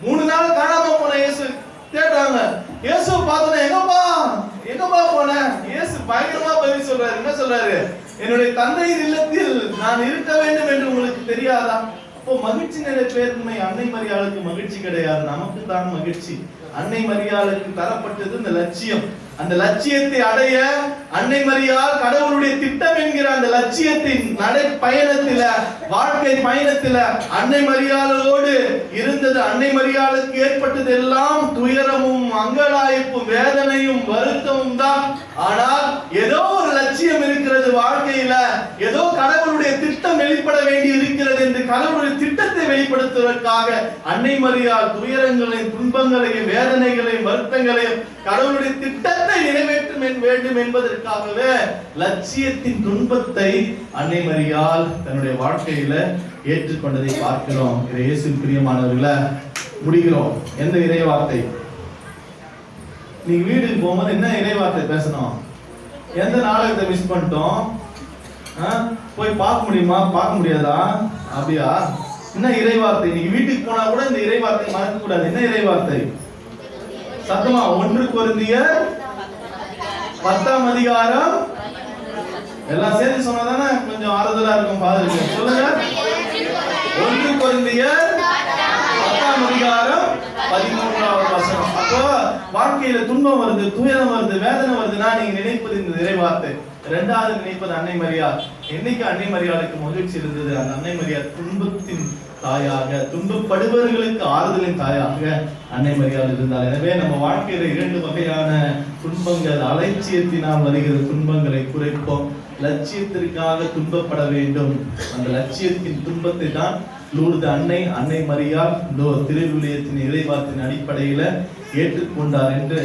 3 நாள் காணாம போன இயேசு தேடுறாங்க. இயேசு பார்த்தோன்னே எங்கப்பா போன? இயேசு பயங்கரமா பதில் சொல்றாரு. என்ன சொல்றாரு? என்னுடைய தந்தையின் இல்லத்தில் நான் இருக்க வேண்டும் என்று உங்களுக்கு தெரியாதா? அப்போ மகிழ்ச்சி நிறை பேருண்மை அன்னை மரியாளுக்கு மகிழ்ச்சி கிடையாது, நமக்கு தான் மகிழ்ச்சி. அன்னை மரியாளுக்கு தரப்பட்டது இந்த லட்சியம். அந்த லட்சியத்தை அடைய அன்னை மரியாள் கடவுளுடைய திட்டம் என்கிற அந்த லட்சியத்தின் நடை பயணத்தில, வாழ்க்கை பயணத்தில அன்னை மரியாளோடு இருந்தது. அன்னை மரியாளுக்கு ஏற்பட்டது எல்லாம் துயரமும் அங்கலாய்ப்பும் வேதனையும் வருத்தமும் தான். ஆனால் ஏதோ ஒரு லட்சியம் இருக்கிறது வாழ்க்கையில, ஏதோ கடவுளுடைய திட்டம் வெளிப்பட வேண்டி இருக்கிறது என்று கடவுளுடைய திட்டத்தை வெளிப்படுத்துவதற்காக அன்னை மரியாள் துயரங்களையும் துன்பங்களையும் வேதனைகளையும் வருத்தங்களையும் கடவுளுடைய திட்டத்தை நிறைவேற்ற வேண்டும் என்பதற்காகவே லட்சியத்தின் துன்பத்தை அன்னை மரியாள் தன்னுடைய வாழ்க்கையில ஏற்றுக்கொண்டதை பார்க்கிறோம். இயேசு பிரியமானவர்களே, முடிகிறோம். எந்த இறை வார்த்தை? நீங்க வீட்டுக்கு போகும்போது என்ன இறை வார்த்தை பேசணும்? எந்த நாடகத்தை மிஸ் பண்ணிட்டோம்? போய் பார்க்க முடியுமா? பார்க்க முடியாதா? அப்படியா? என்ன இறை வார்த்தை? நீங்க வீட்டுக்கு போனா கூட இந்த இறை வார்த்தை மறக்க கூடாது. என்ன இறை வார்த்தை? சத்தமா 1 கொரிந்தியர் 10ஆம் அதிகாரம். எல்லாம் சேர்த்து சொன்னாதானே கொஞ்சம் ஆறுதலா இருக்கும். பாருங்க, சொல்லுங்க. 1 கொரிந்தியர் 10ஆம் அதிகாரம் 13வது வசனம். அப்போ வாழ்க்கையில துன்பம் வருது, துயரம் வருது, வேதனை வருதுன்னா நீங்க நினைப்பது இந்த இறை வார்த்தை. இரண்டாவது நினைப்பது அன்னை மரியாள். என்னைக்கு அன்னை மரியாளுக்கு மகிழ்ச்சி இருந்தது? அந்த அன்னை மரியாள் துன்பத்தின் தாயாக, துன்பப்படுபவர்களுக்கு ஆறுதலின் தாயாக அன்னை மரியாள் இருந்தார். எனவே நம்ம வாழ்க்கையில 2 வகையான துன்பங்கள், அலட்சியத்தினால் வருகிற துன்பங்களை குறைப்போம். லட்சியத்திற்காக துன்பப்பட வேண்டும். அந்த லட்சியத்தின் துன்பத்தை தான் லூர்து அன்னை மரியாள் திருவிழியத்தின் இறைவார்த்தின் அடிப்படையில ஏற்றுக்கொண்டார் என்று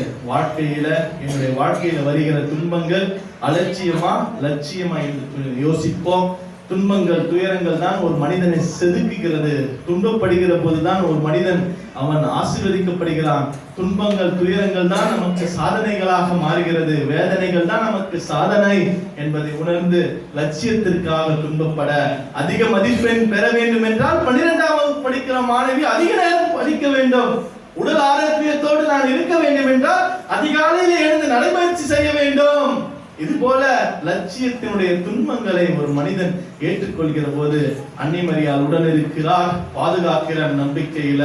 என்னுடைய வாழ்க்கையில வருகிற துன்பங்கள் அலட்சியமா லட்சியமா என்று யோசிப்போம். துன்பங்கள் துயரங்கள் தான் ஒரு மனிதனை செதுக்குகிறது. துன்பப்படுகிற போதுதான் ஒரு மனிதன் அவன் ஆசீர்வதிக்கப்படுகிறான். துன்பங்கள் துயரங்கள் தான் நமக்கு சாதனைகளாக மாறுகிறது. வேதனைகள் தான் நமக்கு சாதனை என்பதை உணர்ந்து லட்சியத்திற்காக துன்பப்பட, அதிக மதிப்பெண் பெற வேண்டும் என்றால் 12ஆம் வகுப்பு படிக்கிற மாணவி அதிக நேரம் படிக்க வேண்டும். உடல் ஆரோக்கியத்தோடு நான் இருக்க வேண்டும் என்றால் அதிகாலையில் எழுந்து நடைபயிற்சி செய்ய வேண்டும். இது போல லட்சியத்தினுடைய துன்பங்களை ஒரு மனிதன் ஏற்றுக்கொள்கிற போது அன்னை மரியாள் உடன் இருக்கிறார், பாதுகாக்கிறார். நம்பிக்கையில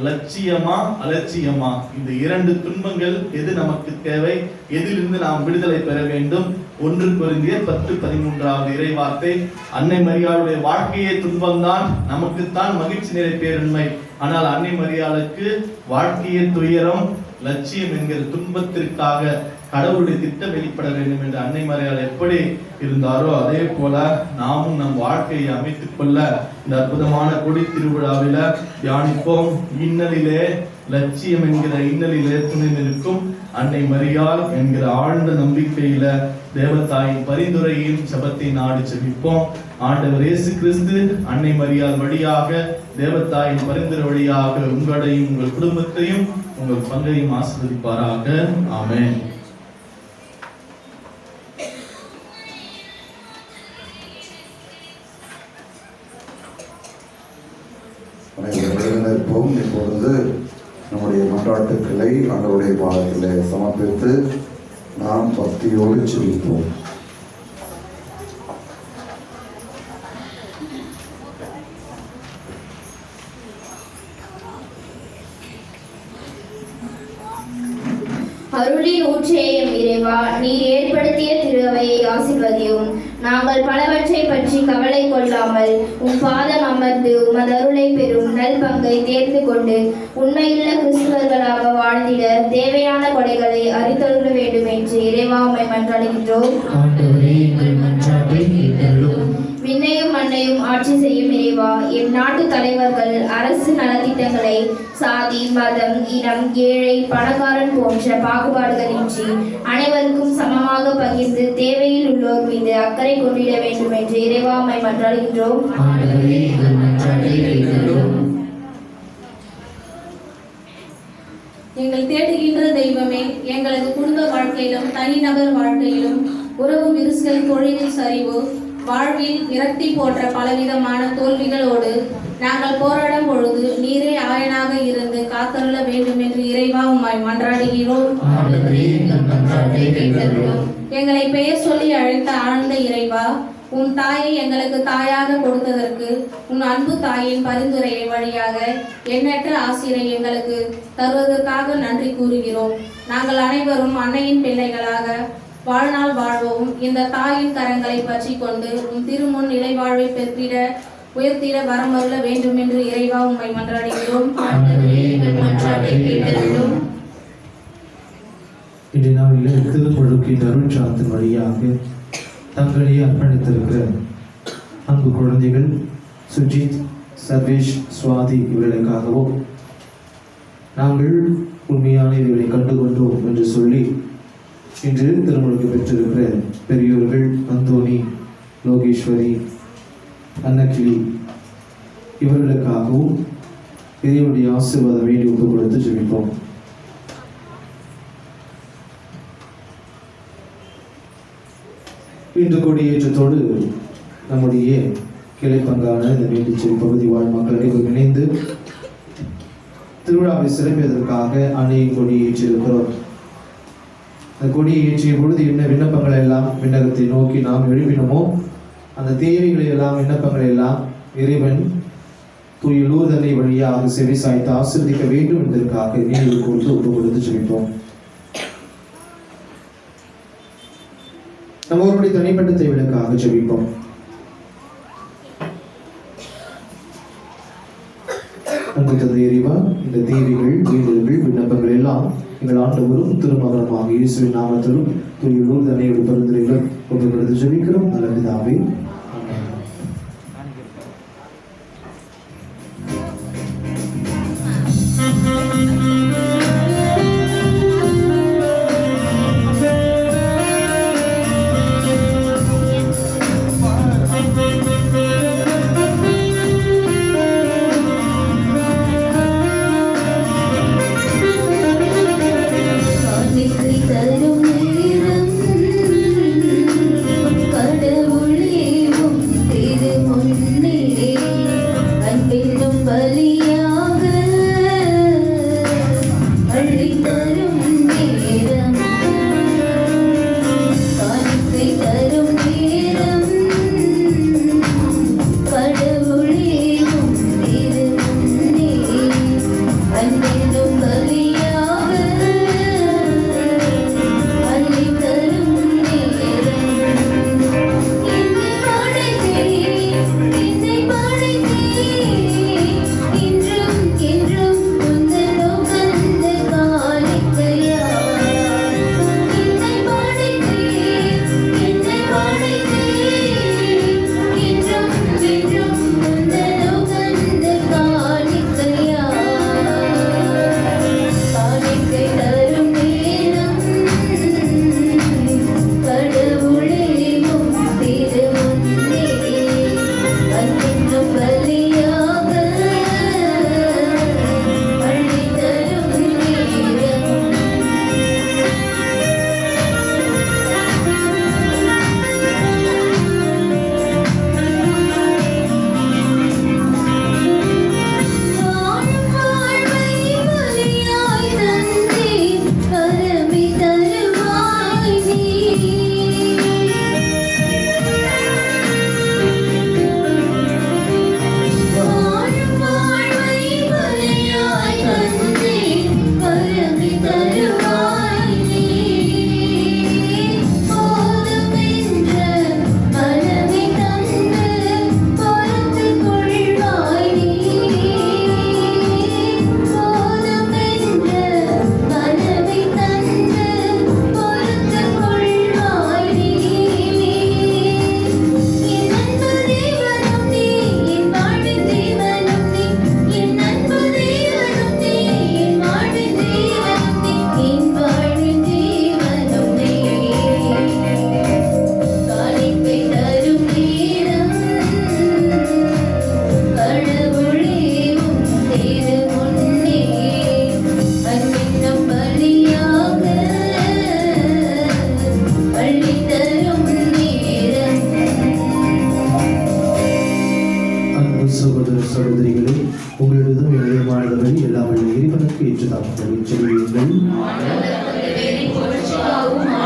லட்சியமா அலட்சியமா, இந்த 2 துன்பங்கள் எது நமக்கு தேவை, எதிலிருந்து நாம் விடுதலை பெற வேண்டும்? 1 கொரிந்தியர் 10:13 இறைவார்த்தை. அன்னை மரியாளுடைய வாழ்க்கையே துன்பம்தான், நமக்குத்தான் மகிழ்ச்சி நிறை பேருண்மை. ஆனால் அன்னை மரியாளுக்கு வாழ்க்கைய துயரம், லட்சியம் என்கிற துன்பத்திற்காக கடவுளுடைய திட்டம் வெளிப்பட வேண்டும் என்று அன்னை மரியாள் எப்படி இருந்தாரோ அதே போல நாமும் நம் வாழ்க்கையை அமைத்துக் கொள்ள இந்த அற்புதமான கொடி திருவிழாவில தியானிப்போம். இன்னலிலே லட்சியம் என்கிற இன்னலிலே துணை நிற்கும் அன்னை மரியாள் என்கிற ஆழ்ந்த நம்பிக்கையில தேவதாயின் பரிந்துரையும் ஜெபத்தை நாடி செபிப்போம். ஆண்டவர் இயேசு கிறிஸ்து அன்னை மரியாள் வழியாக, தேவதாயின் பரிந்துரை வழியாக உங்களையும் உங்கள் குடும்பத்தையும் உங்கள் பங்கையும் ஆசீர்வதிப்பாராக. ஆமென். இருப்போம். இப்பொழுது நம்முடைய மன்றாட்டுக்களை ஆண்டவருடைய பாதத்திலே சமர்ப்பித்து நாம் பக்தியோடு செபிப்போம். அருளின் ஊற்றே எம் இறைவா, நீர் ஏற்படுத்திய திருவையை ஆசீர்வதியும். நாங்கள் பலவற்றை பற்றி கவலை கொள்ளாமல் உம் பாதம் அமர்ந்து உமது அருளை பெறும் நல் பங்கை தேர்ந்து கொண்டு உண்மையுள்ள கிறிஸ்துவர்களாக வாழ்ந்திட தேவையான கொடைகளை அறிந்தொழுக வேண்டும் என்று இறைவா உம்மை மன்றாடுகின்றோம். விண்ணையும் மண்ணையும் ஆட்சி செய்யும் இறைவா, எம் நாட்டு தலைவர்கள் அரசு நலத்திட்டங்களை சாதி, மதம், இனம், ஏழை, பணக்காரன் போன்ற பாகுபாடுகளின்றி அனைவருக்கும் சமமாக பகிர்ந்து தேவையில் உள்ளோர் மீது அக்கறை கொண்டிட வேண்டும் என்று இறைவா உம்மை மன்றாடுகின்றோம். எங்கள் தேடுகின்ற தெய்வமே, எங்களது குடும்ப வாழ்க்கையிலும் தனிநபர் வாழ்க்கையிலும் உறவு விரிசல், தொழிலில் சரிவு, வாழ்வில் விரக்தி போன்ற பலவிதமான தோல்விகளோடு நாங்கள் போராடும் பொழுது நீரே ஆயனாக இருந்து காத்தருள வேண்டும் என்று இறைவா உம்மை மன்றாடுகிறோம். எங்களை பெயர் சொல்லி அழைத்த ஆழ்ந்த இறைவா, உன் தாயை எங்களுக்கு தாயாக கொடுத்ததற்கு உன் அன்பு தாயின் பரிந்துரை வழியாக எண்ணற்ற ஆசிரை எங்களுக்கு தருவதற்காக நன்றி கூறுகிறோம். நாங்கள் அனைவரும் அன்னையின் பிள்ளைகளாக வாழ்நாள் வாழ்வோம். இந்த தாயின் கரங்களை பற்றி கொண்டு உன் திருமுன் நிலைவாழ்வை பெற்றிட உயர்த்திட வரமருள வேண்டும் என்று இறைவா உம்மை மன்றாடுகிறோம். இன்றைய நாளில் திருமுழுக்கின் அருட்சாத்தின் வழியாக தங்களை அர்ப்பணித்திருக்கிற அன்பு குழந்தைகள் சுஜித், சர்வேஷ், சுவாதி இவர்களுக்காகவும் நாங்கள் உண்மையான இவர்களை கண்டுகொண்டோம் என்று சொல்லி இன்று திருமுழுக்கு பெற்றிருக்கிற பெரியோர்கள் அந்தோனி, லோகேஸ்வரி, அன்னக்கிளி இவர்களுக்காகவும் இறைவனுடைய ஆசீர்வாதம் வேண்டி ஒப்பு கொடுத்து ஜெபிப்போம். இன்று கொடியேற்றத்தோடு நம்முடைய கிளைப்பங்கான இந்த வேண்டிச்சேரி பகுதி வாழ் மக்கள் அனைவரும் இணைந்து திருவிழாவை சிறப்பிப்பதற்காக அன்னையின் கொடியை ஏற்றிருக்கிறோம். அந்த கொடியை ஏற்றிய பொழுது என்ன விண்ணப்பங்கள் எல்லாம் விண்ணகத்தை நோக்கி நாம் எழுப்பினோமோ அந்த தேவைகளை எல்லாம் விண்ணப்பங்களை எல்லாம் இறைவன் தூய லூர்தனை வழியாக செவி சாய்த்து ஆசீர்வதிக்க வேண்டும் என்பதற்காக நினைவு கூர்ந்து ஒப்பு கொடுத்து ஜெபிப்போம். நம்ம ஒருபடி தனிப்பட்ட தேவைகளுக்காக ஜெபிப்போம். அன்பு தந்தை இறைவா, இந்த தேவைகள், வேண்டுதல்கள், விண்ணப்பங்கள் எல்லாம் எங்கள் ஆண்டவரும் திருமகனுமாக இயேசுவின் நாமத்திலும் தூய லூர்தனையோடு பரிந்துரைகள் ஒப்பு கொடுத்து ஜெபிக்கிறோம். நல்ல பிதாவே, ஆமென். இன்றும் வாழும் வழி எல்லாம் வழி இறைவனுக்கு ஏற்று தாக்குதலை செல்வீர்கள்.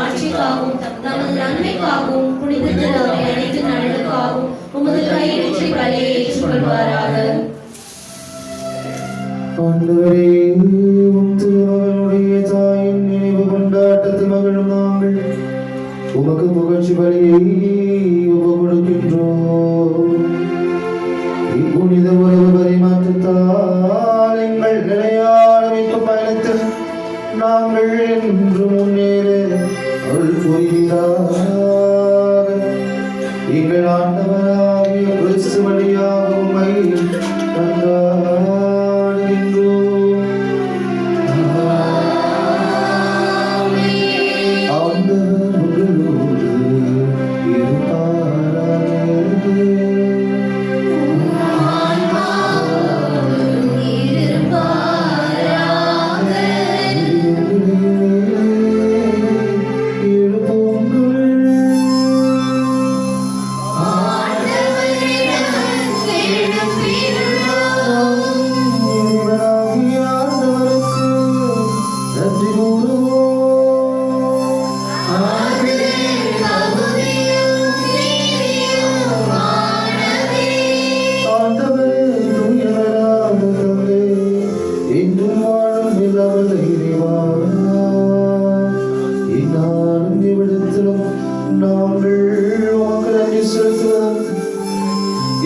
ஆட்சிக்காகவும் தமது நன்மைக்காகவும் புனித திருவை அனைத்து நலனுக்காகவும் உமது கையிற்றை பலியை ஏற்றுக்கொள்வாராக. ஆண்டவரே, உம் திருமகனுடைய தாயின் நினைவு கொண்டாட்டத்தில் மகிழும் நாங்கள் உமக்கு புகழ்ச்சி பலியை ஒப்பு கொடுக்கின்றோம். இப்புனித உறவு பரிமாற்றத்தால் எங்கள் நிலையான மீட்பு பயணத்தில் நாங்கள் என்று முன்னேற அருள் புரிகிறார். எங்கள் ஆண்டவராகிய கிறிஸ்து வழியாக உம்மை கொண்டாடுகின்றோம். ஆண்டவர் உங்களோடு இருப்பாராக.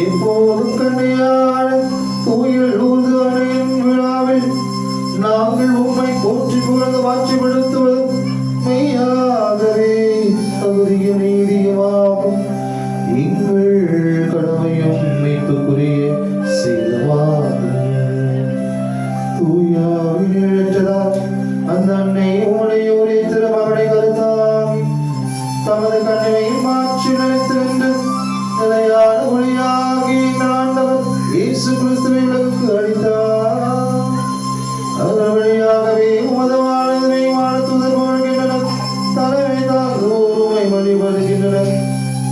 எப்போதும் கண்ணையான தூயல் ஊது அணையின் விழாவில் நாங்கள் உம்மை போற்றி புகழ்ந்து மாற்றிப்படுத்துவதும் மெய்யாகவே தகுதியும் நீதியுமாகும். எங்கள் கடமையும் மீட்புக்குரிய செய்தவாகும். தூயாவின் இழற்றதால் அந்த அன்னை உடைய ஒரே திருமகனை கருத்தாகி தமது கண்ணையும் மாற்றி நினைத்திருந்து நிலையான ஒளியாகி ஆண்டவர் இயேசு கிறிஸ்துவை உலகுக்கு அளித்தார். அதன் வழியாகவே உமது வாழ தூதர் போகின்றனர். தலைமை தாங்கோருமை வழிபடுகின்றனர்.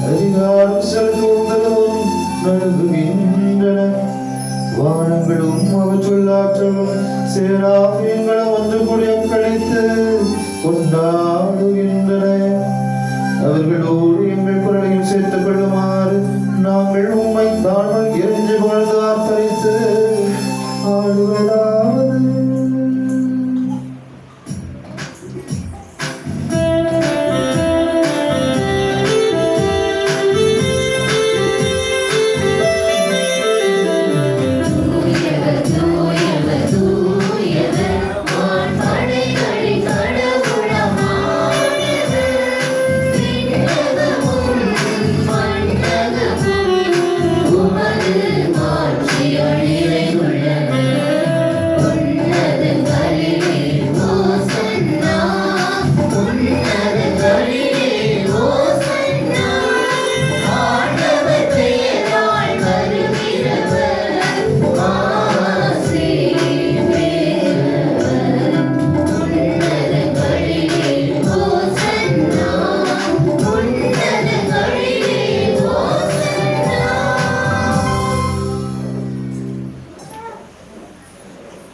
அதிகாரம் செலுத்துவதும் நடுங்குகின்றனர். வானங்களும் அவற்றுள் ஆற்றலும் சேராபியங்களும் ஒன்று கூடிய கழித்து கொண்டாடுகின்றன. அவர்களோடு எங்கள் குரலையும் சேர்த்துக் கொள்ளுமாறு நாங்கள் உம்மை தாழ்மல் எரிஞ்சு பொழுது ஆர்ப்பரித்து ஆடுவதாவது.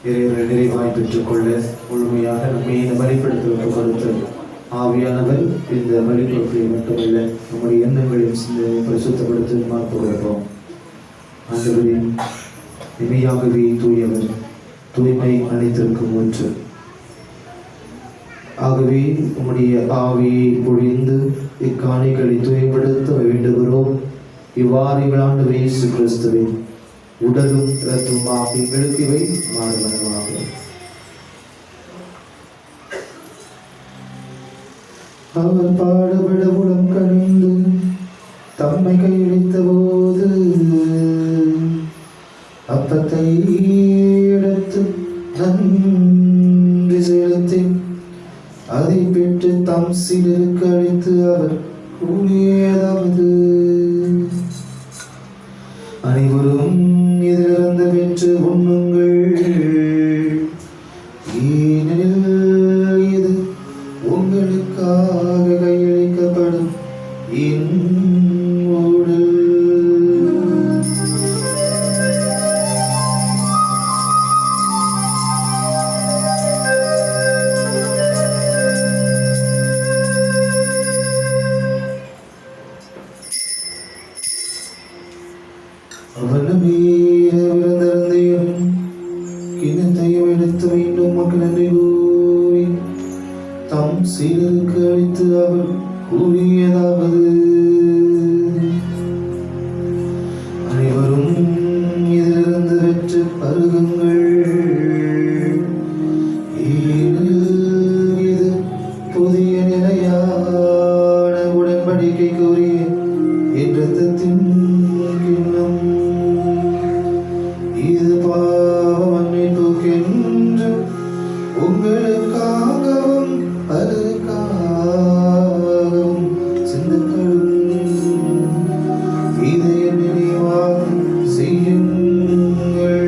இறைவனை நிறைவாய் பெற்றுக்கொள்ள முழுமையாக நம்மை இந்த பலிப்படுத்துவதற்கு கொடுத்து ஆவியானவர் இந்த பலிப்பொருட்களை மட்டுமல்ல நம்முடைய எண்ணங்களையும் சிந்தனை பரிசுத்தப்படுத்த மார்ப்பு கொடுப்போம். ஆண்டவரின் இமையாகவே தூயவர், தூய்மை அனைத்திற்கும் ஒன்று. ஆகவே உம்முடைய ஆவியை பொழிந்து இக்காணிகளை தூய்மைப்படுத்த வேண்டுகிறோம். இவ்வாறு ஆண்டவர் இயேசு கிறிஸ்துவின் உடலும் இரத்தமாக எங்களுக்கு இவை மாறுவனமாக. அவர் பாடுபட உளம் கணிந்து தம்மை கையளித்த போது அப்பத்தை எடுத்து நன்றி செலுத்தி அதை பெற்று தம் சிலருக்கு அளித்து அவர் கூறியதாவது: அனைவரும் இதிலிருந்து பெற்று உண்ணுங்கள், ஏனெனில் இது உங்களுக்காக கையளிக்கப்படும் என் உடல். கிண்ணத்தையும் எடுத்து மீண்டும் மக்கள் நன்றி கூறி தம் சீடருக்கு அளித்து அவர் கூறியதாவது, அனைவரும் இதிலிருந்து பெற்று பருகுங்கள். ஏனெனில் இது புதிய நிலையான உடன்படிக்கைக்குரிய என் இரத்தத்தின் கிண்ணம். இது பாவ மன்னிப்புக்கென்று உங்களுக்காகவும் பலருக்காகவும் சிந்தப்படும். இதை என் நினைவாக செய்யுங்கள்.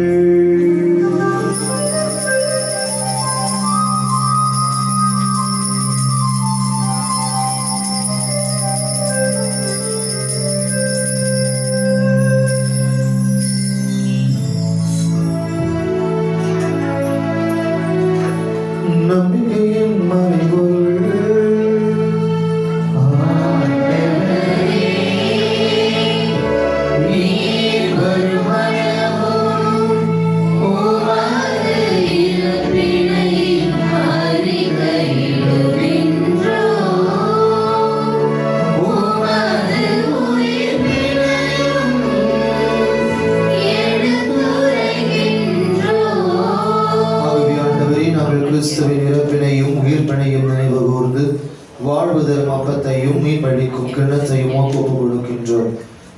நம்பிக்கையின் மறைபொருள் கிறிஸ்துவின் இறப்பினையும் உயிர்ப்பினையும் நினைவு கூர்ந்து வாழ்வதரும் அப்பத்தையும் மீன்பளிக்கும் கிண்ணத்தையும் ஒப்புக் கொடுக்கின்றோம்.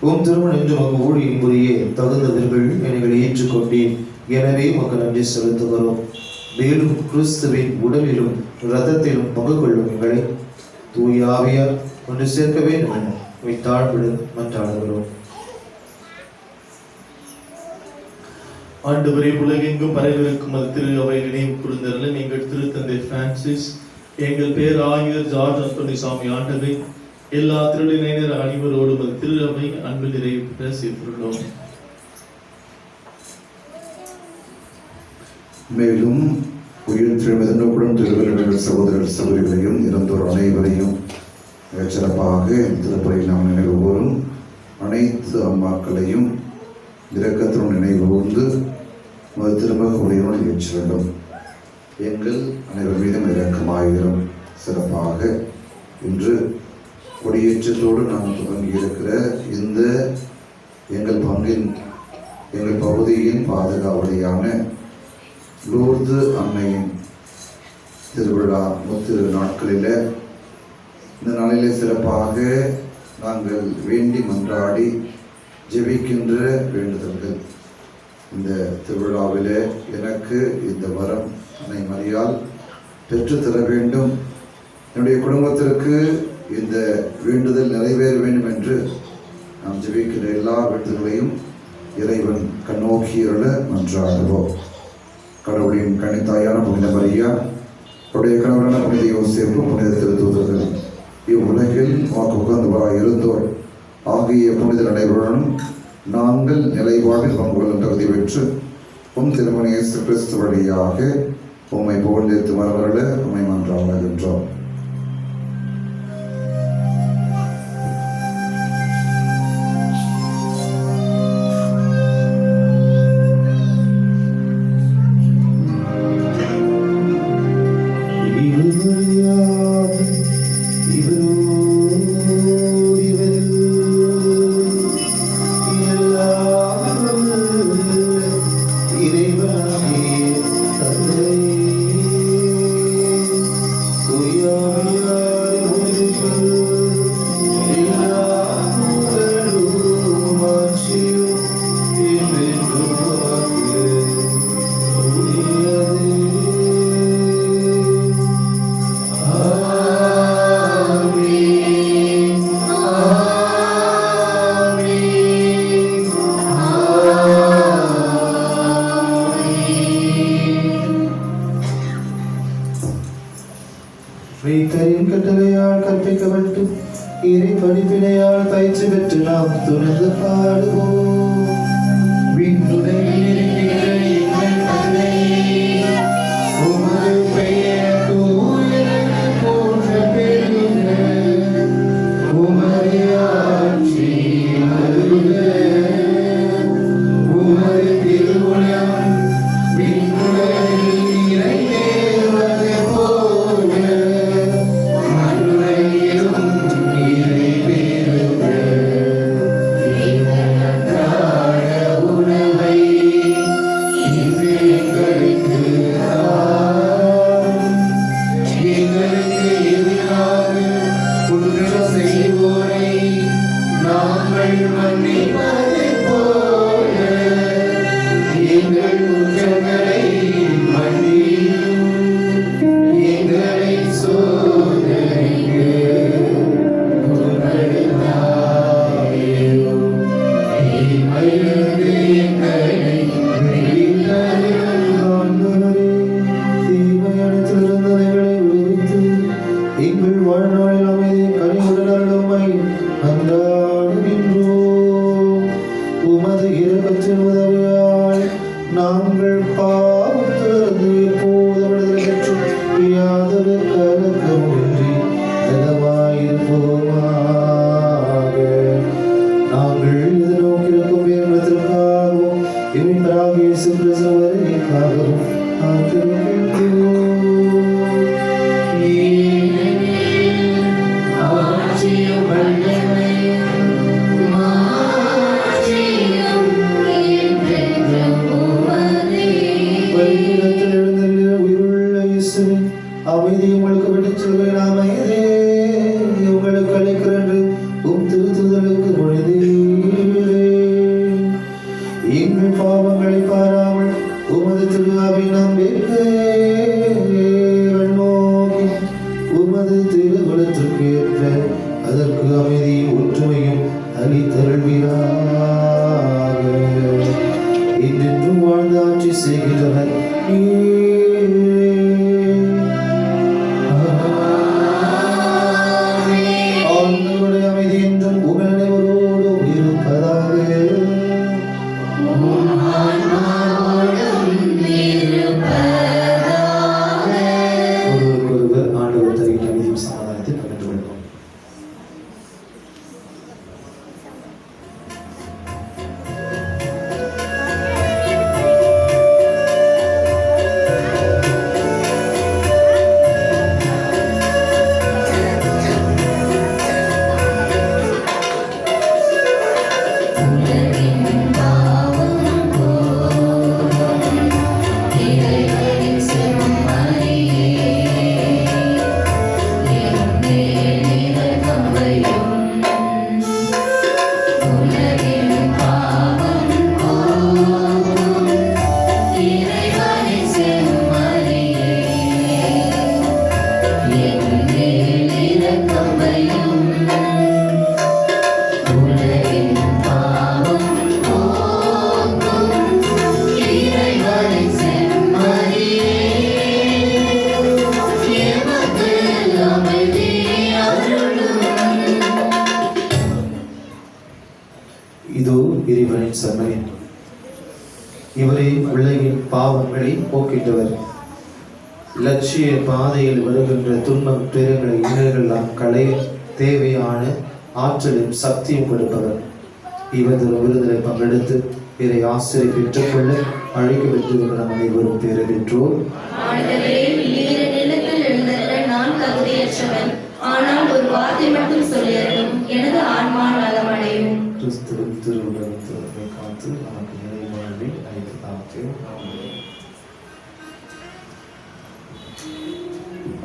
உம் திருமணம் என்று உங்கள் ஊழியின் புரிய தகுந்தவர்கள் எங்களை ஏற்றுக்கொண்டேன். எனவே மக்கள் நன்றி செலுத்துகிறோம். மேலும் கிறிஸ்துவின் உடலிலும் இரத்தத்திலும் பங்கு கொள்ளும் எங்களை தூய ஆவியார் ஒன்று சேர்க்க வேண்டும் என தாழ்வுடன் மன்றாடுகிறோம். ஆண்டவரே, உலகெங்கும் பரவிருக்கும் அது திரு அவை நினைவு கூர்ந்தருள எங்கள் திருத்தந்தை பிரான்சிஸ், எங்கள் பேராயர் ஜார்ஜ் அந்தோனி சாமி ஆண்டவை, எல்லா திருநிலையினர் அனைவரோடும் அது திரு அவை அன்பு நிறைவு சேர்த்துள்ளோம். மேலும் உயிர் திருமணத்துடன் திருவள்ளுவர் சகோதரர் சகோதரிகளையும் இறந்தோர் அனைவரையும் சிறப்பாக திருப்பறையில் நாம் நினைவு கூறும் அனைத்து அம்மாக்களையும் இரக்கத்துடன் நினைவு கூர்ந்து திரும்ப உடையோடு ஏற்ற வேண்டும். எங்கள் அனைவர் மீதும் இரக்கமாயிரும். சிறப்பாக இன்று கொடியேற்றத்தோடு நாம் துவங்கி இருக்கிற இந்த எங்கள் பகுதியின் பாதுகாவலியான லூர்து அன்னையின் திருவிழா முத்திரு நாட்களில் இந்த நாளிலே சிறப்பாக நாங்கள் வேண்டி மன்றாடி ஜெபிக்கின்ற வேண்டுதல்கள். இந்த திருவிழாவிலே எனக்கு இந்த வரம் அன்னை மரியாள் பெற்றுத்தர வேண்டும், என்னுடைய குடும்பத்திற்கு இந்த வேண்டுதல் நிறைவேற வேண்டும் என்று நாம் ஜெபிக்கிற எல்லா வேண்டுதல்களையும் இறைவன் கண்ணோக்கி அருள மன்றாடுவோம். கடவுளின் கனித்தாயான புனித மரியா, அவருடைய கணவரான புனித யோசேப்பு, புனித திருத்தூதர்கள், இவ்வுலகில் வாக்கு உகந்தவராய் இருந்தோர் ஆகிய புனித நடைபெறனும் நாங்கள் நிலைவாழ்வில் பங்குள்ள தகுதி பெற்று உம் திருமண இயேசு கிறிஸ்து வழியாக உம்மை புகழ்ந்தேத்து வரவர்கள உம்மை மன்றாடுகின்றோம். கட்டளையால் கற்பிக்கப்பட்டு இறை படிப்பினையால் பயிற்சி பெற்று நாம் துணிந்து பாடுவோம். விண்ணுலகில் இருக்கிற எங்கள் தந்தையே, உமது பெயர் தூயது போற்ற பெறுக. உமது ஆட்சி வருக. உமது திருவுளம் விண்ணுலகில் அவை நம்பிக்கைகள் நோக்கி உமது திருவுலத்திற்கு ஏற்ற அதற்கு அமைதியும் ஒற்றுமையும் அளித்தருள்வீராக. என்றென்றும் வாழ்ந்து ஆட்சி செய்கின்றனர் ஆண்டவருடைய அமைதி என்றும் உங்கள் அனைவரோடும் இருப்பதாக. ஒருவருக்கொருவர் ஆண்டவர் தருகிற அமைதியும் சமாதானத்தை பகிர்ந்து கொள்வோம். இதோ இறைவனின் செம்மறி, இவரே உலகின் பாவங்களை போக்கின்றவர். லட்சிய பாதையில் வருகின்ற துன்பம் துயரங்களை இன்னல்களெல்லாம் களைய தேவையான ஆற்றலும் சக்தியும் கொடுப்பவர். இவர் தரும் விருந்தினை பங்கெடுத்து பிறை ஆசிரியை பெற்றுக்கொள்ள அழைக்கப்பட்டு நம் அனைவரும் பேர பெற்றோர். நான் தகுதியற்றவன், ஆனால் ஒரு வார்த்தை மட்டும் சொல்லியறலும் எனது ஆன்மா நலமடையும். கிறிஸ்துவின் திருவுலகத்தை காத்து நமக்கு நிலை வாழ்வை அளித்து தாழ்த்தேன்.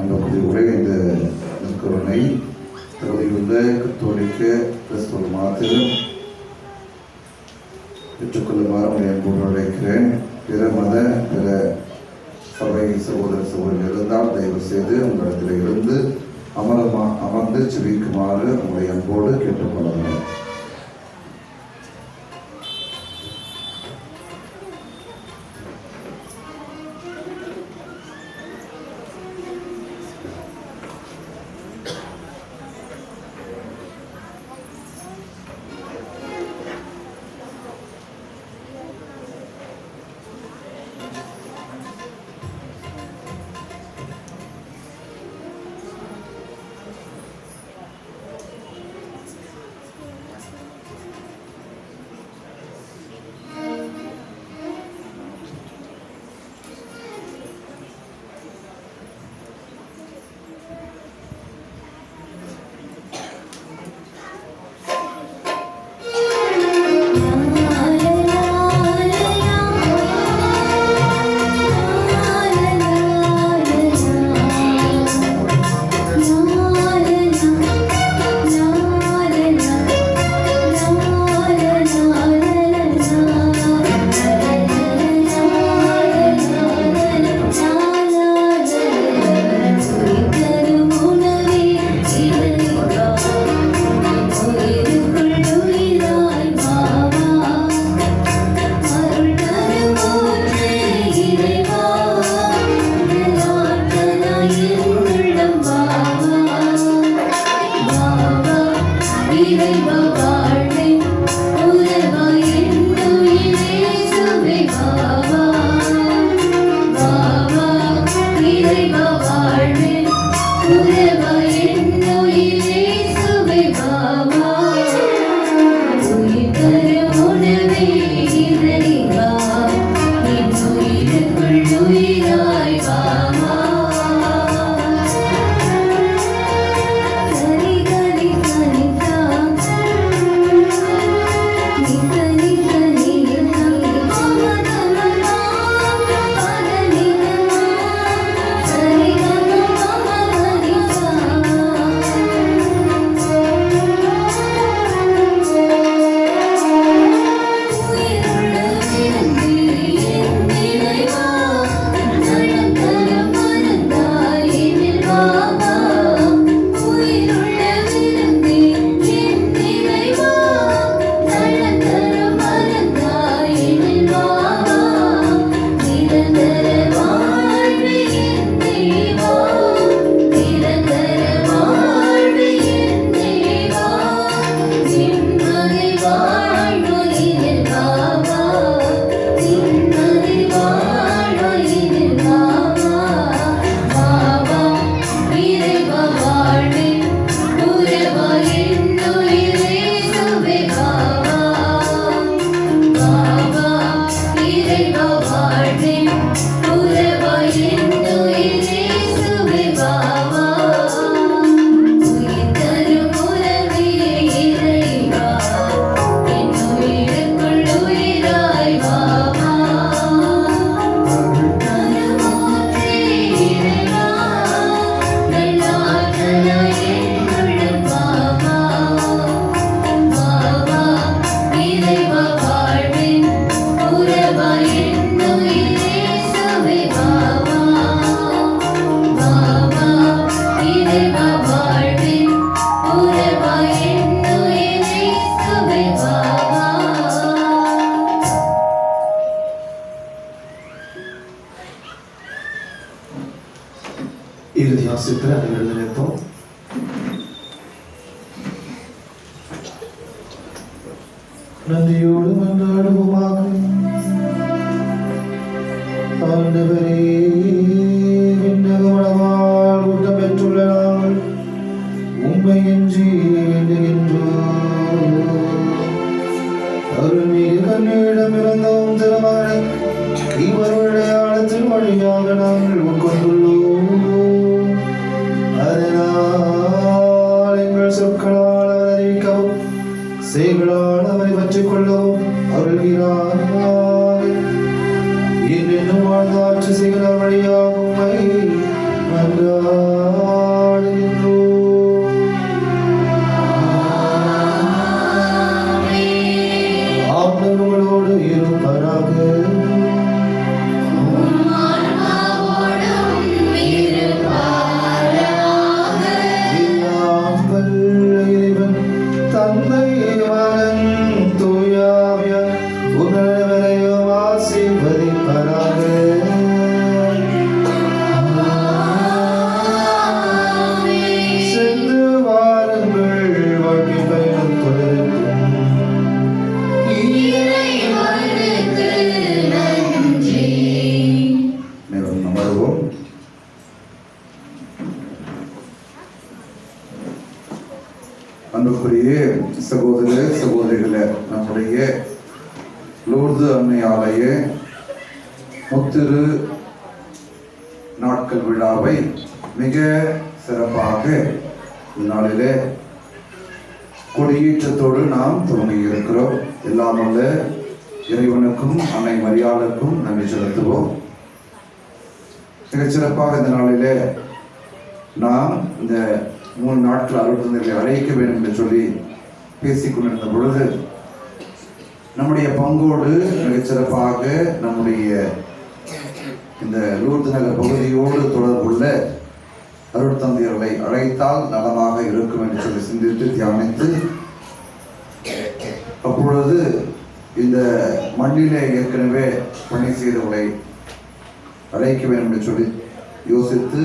அன்புக்குரிய இந்த நற்கருணை தகுதியுள்ள கத்தோலிக்க கிறிஸ்துவ மாத்திரம் பெற்றுக்கொள்ளுமாறு உங்களை அன்போடு அழைக்கிறேன். பிற மத பிற சபை சகோதர சகோதரர்கள் இருந்தால் தயவு செய்து உங்களிடத்தில் இருந்து அமர்ந்து செபிக்குமாறு உங்களை அன்போடு கேட்டுக்கொள்ளுங்கள். இறுதி ஆசிரியர் அதை எழுத நினைத்தோம். நன்றியோடு மன்றாடுவோமாக. ஆண்டவரே, விண்ணகமளவால் ஊட்டம் பெற்றுள்ள நாங்கள் உம்மையின்றி வேண்டுகின்றோம். அருள்மிகு கண்ணியிடமிருந்தும் திறமான இவருடைய ஆழத்தின் வழியாக நாங்கள் உட்கொண்டுள்ளோம். அதனால் எங்கள் சொற்களால் அவரை அறிவிக்கவும் செய்களால் அவரை பற்றிக் கொள்ளவும் அருள்கிறார். இன்னும் வாழ்ந்து ஆட்சி செய்கிற வழியாக உம்மை மன்றாடுகின்றோம். ஆண்டவர் உங்களோடு இருப்பாராக. இறைவன் தந்தை மகன் தூயாவியார் உங்களவரையும் ஆசீர்வதிப்பாராக. சென்று வாருங்கள், வாழ்க்கை பயணம் தொடரட்டும். மேலும் அமர்வோம். அன்புக்குரிய சகோதர சகோதரிகளே, நம்முடைய லூர்து அன்னை ஆலய முத்திரு நாட்கள் விழாவை மிக சிறப்பாக இந்நாளிலே கொடியேற்றத்தோடு நாம் துவங்கி இருக்கிறோம். எல்லாம் வல்ல இறைவனுக்கும் அன்னை மரியாளுக்கும் நன்றி செலுத்துவோம். மிகச் சிறப்பாக இந்த நாளிலே நாம் இந்த 3 நாட்கள் அருட்தந்தைகளை அழைக்க வேண்டும் என்று சொல்லி பேசிக்கொண்டிருந்த பொழுது நம்முடைய பங்கோடு மிகச் சிறப்பாக நம்முடைய இந்த லூர்து நகர் பகுதியோடு தொடர்புள்ள அருட்தந்தையர்களை அழைத்தால் நலமாக இருக்கும் என்று சொல்லி சிந்தித்து தியானித்து, அப்பொழுது இந்த மண்ணிலே ஏற்கனவே பணி செய்தவர்களை அழைக்க வேண்டும் என்று சொல்லி யோசித்து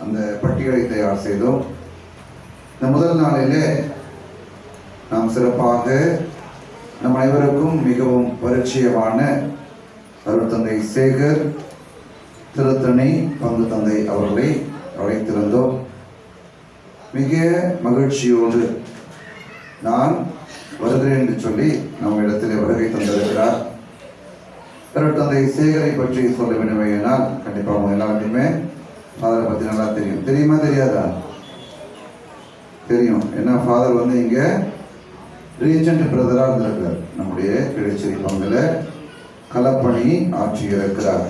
அந்த பட்டியலை தயார் செய்தோம். இந்த முதல் நாளிலே நாம் சிறப்பாக நம் அனைவருக்கும் மிகவும் பரிச்சயமான அருட்தந்தை சேகர் திருத்தணி பங்கு தந்தை அவர்களை அழைத்திருந்தோம். மிக மகிழ்ச்சியோடு நான் வருகிறேன் என்று சொல்லி நம்ம இடத்திலே வருகை தந்திருக்கிறார். அருட்தந்தை சேகரை பற்றி சொல்ல வேண்டுமையினால் கண்டிப்பாக அவங்க எல்லாருக்குமே ஃபாதரை பற்றி நல்லா தெரியும். தெரியுமா தெரியாதா? தெரியும். ஏன்னா ஃபாதர் வந்து இங்கே ரீஜென்ட் பிரதராக இருந்திருக்கிறார். நம்முடைய கிழச்சேரி பங்கில் களப்பணி ஆற்றியிருக்கிறார்.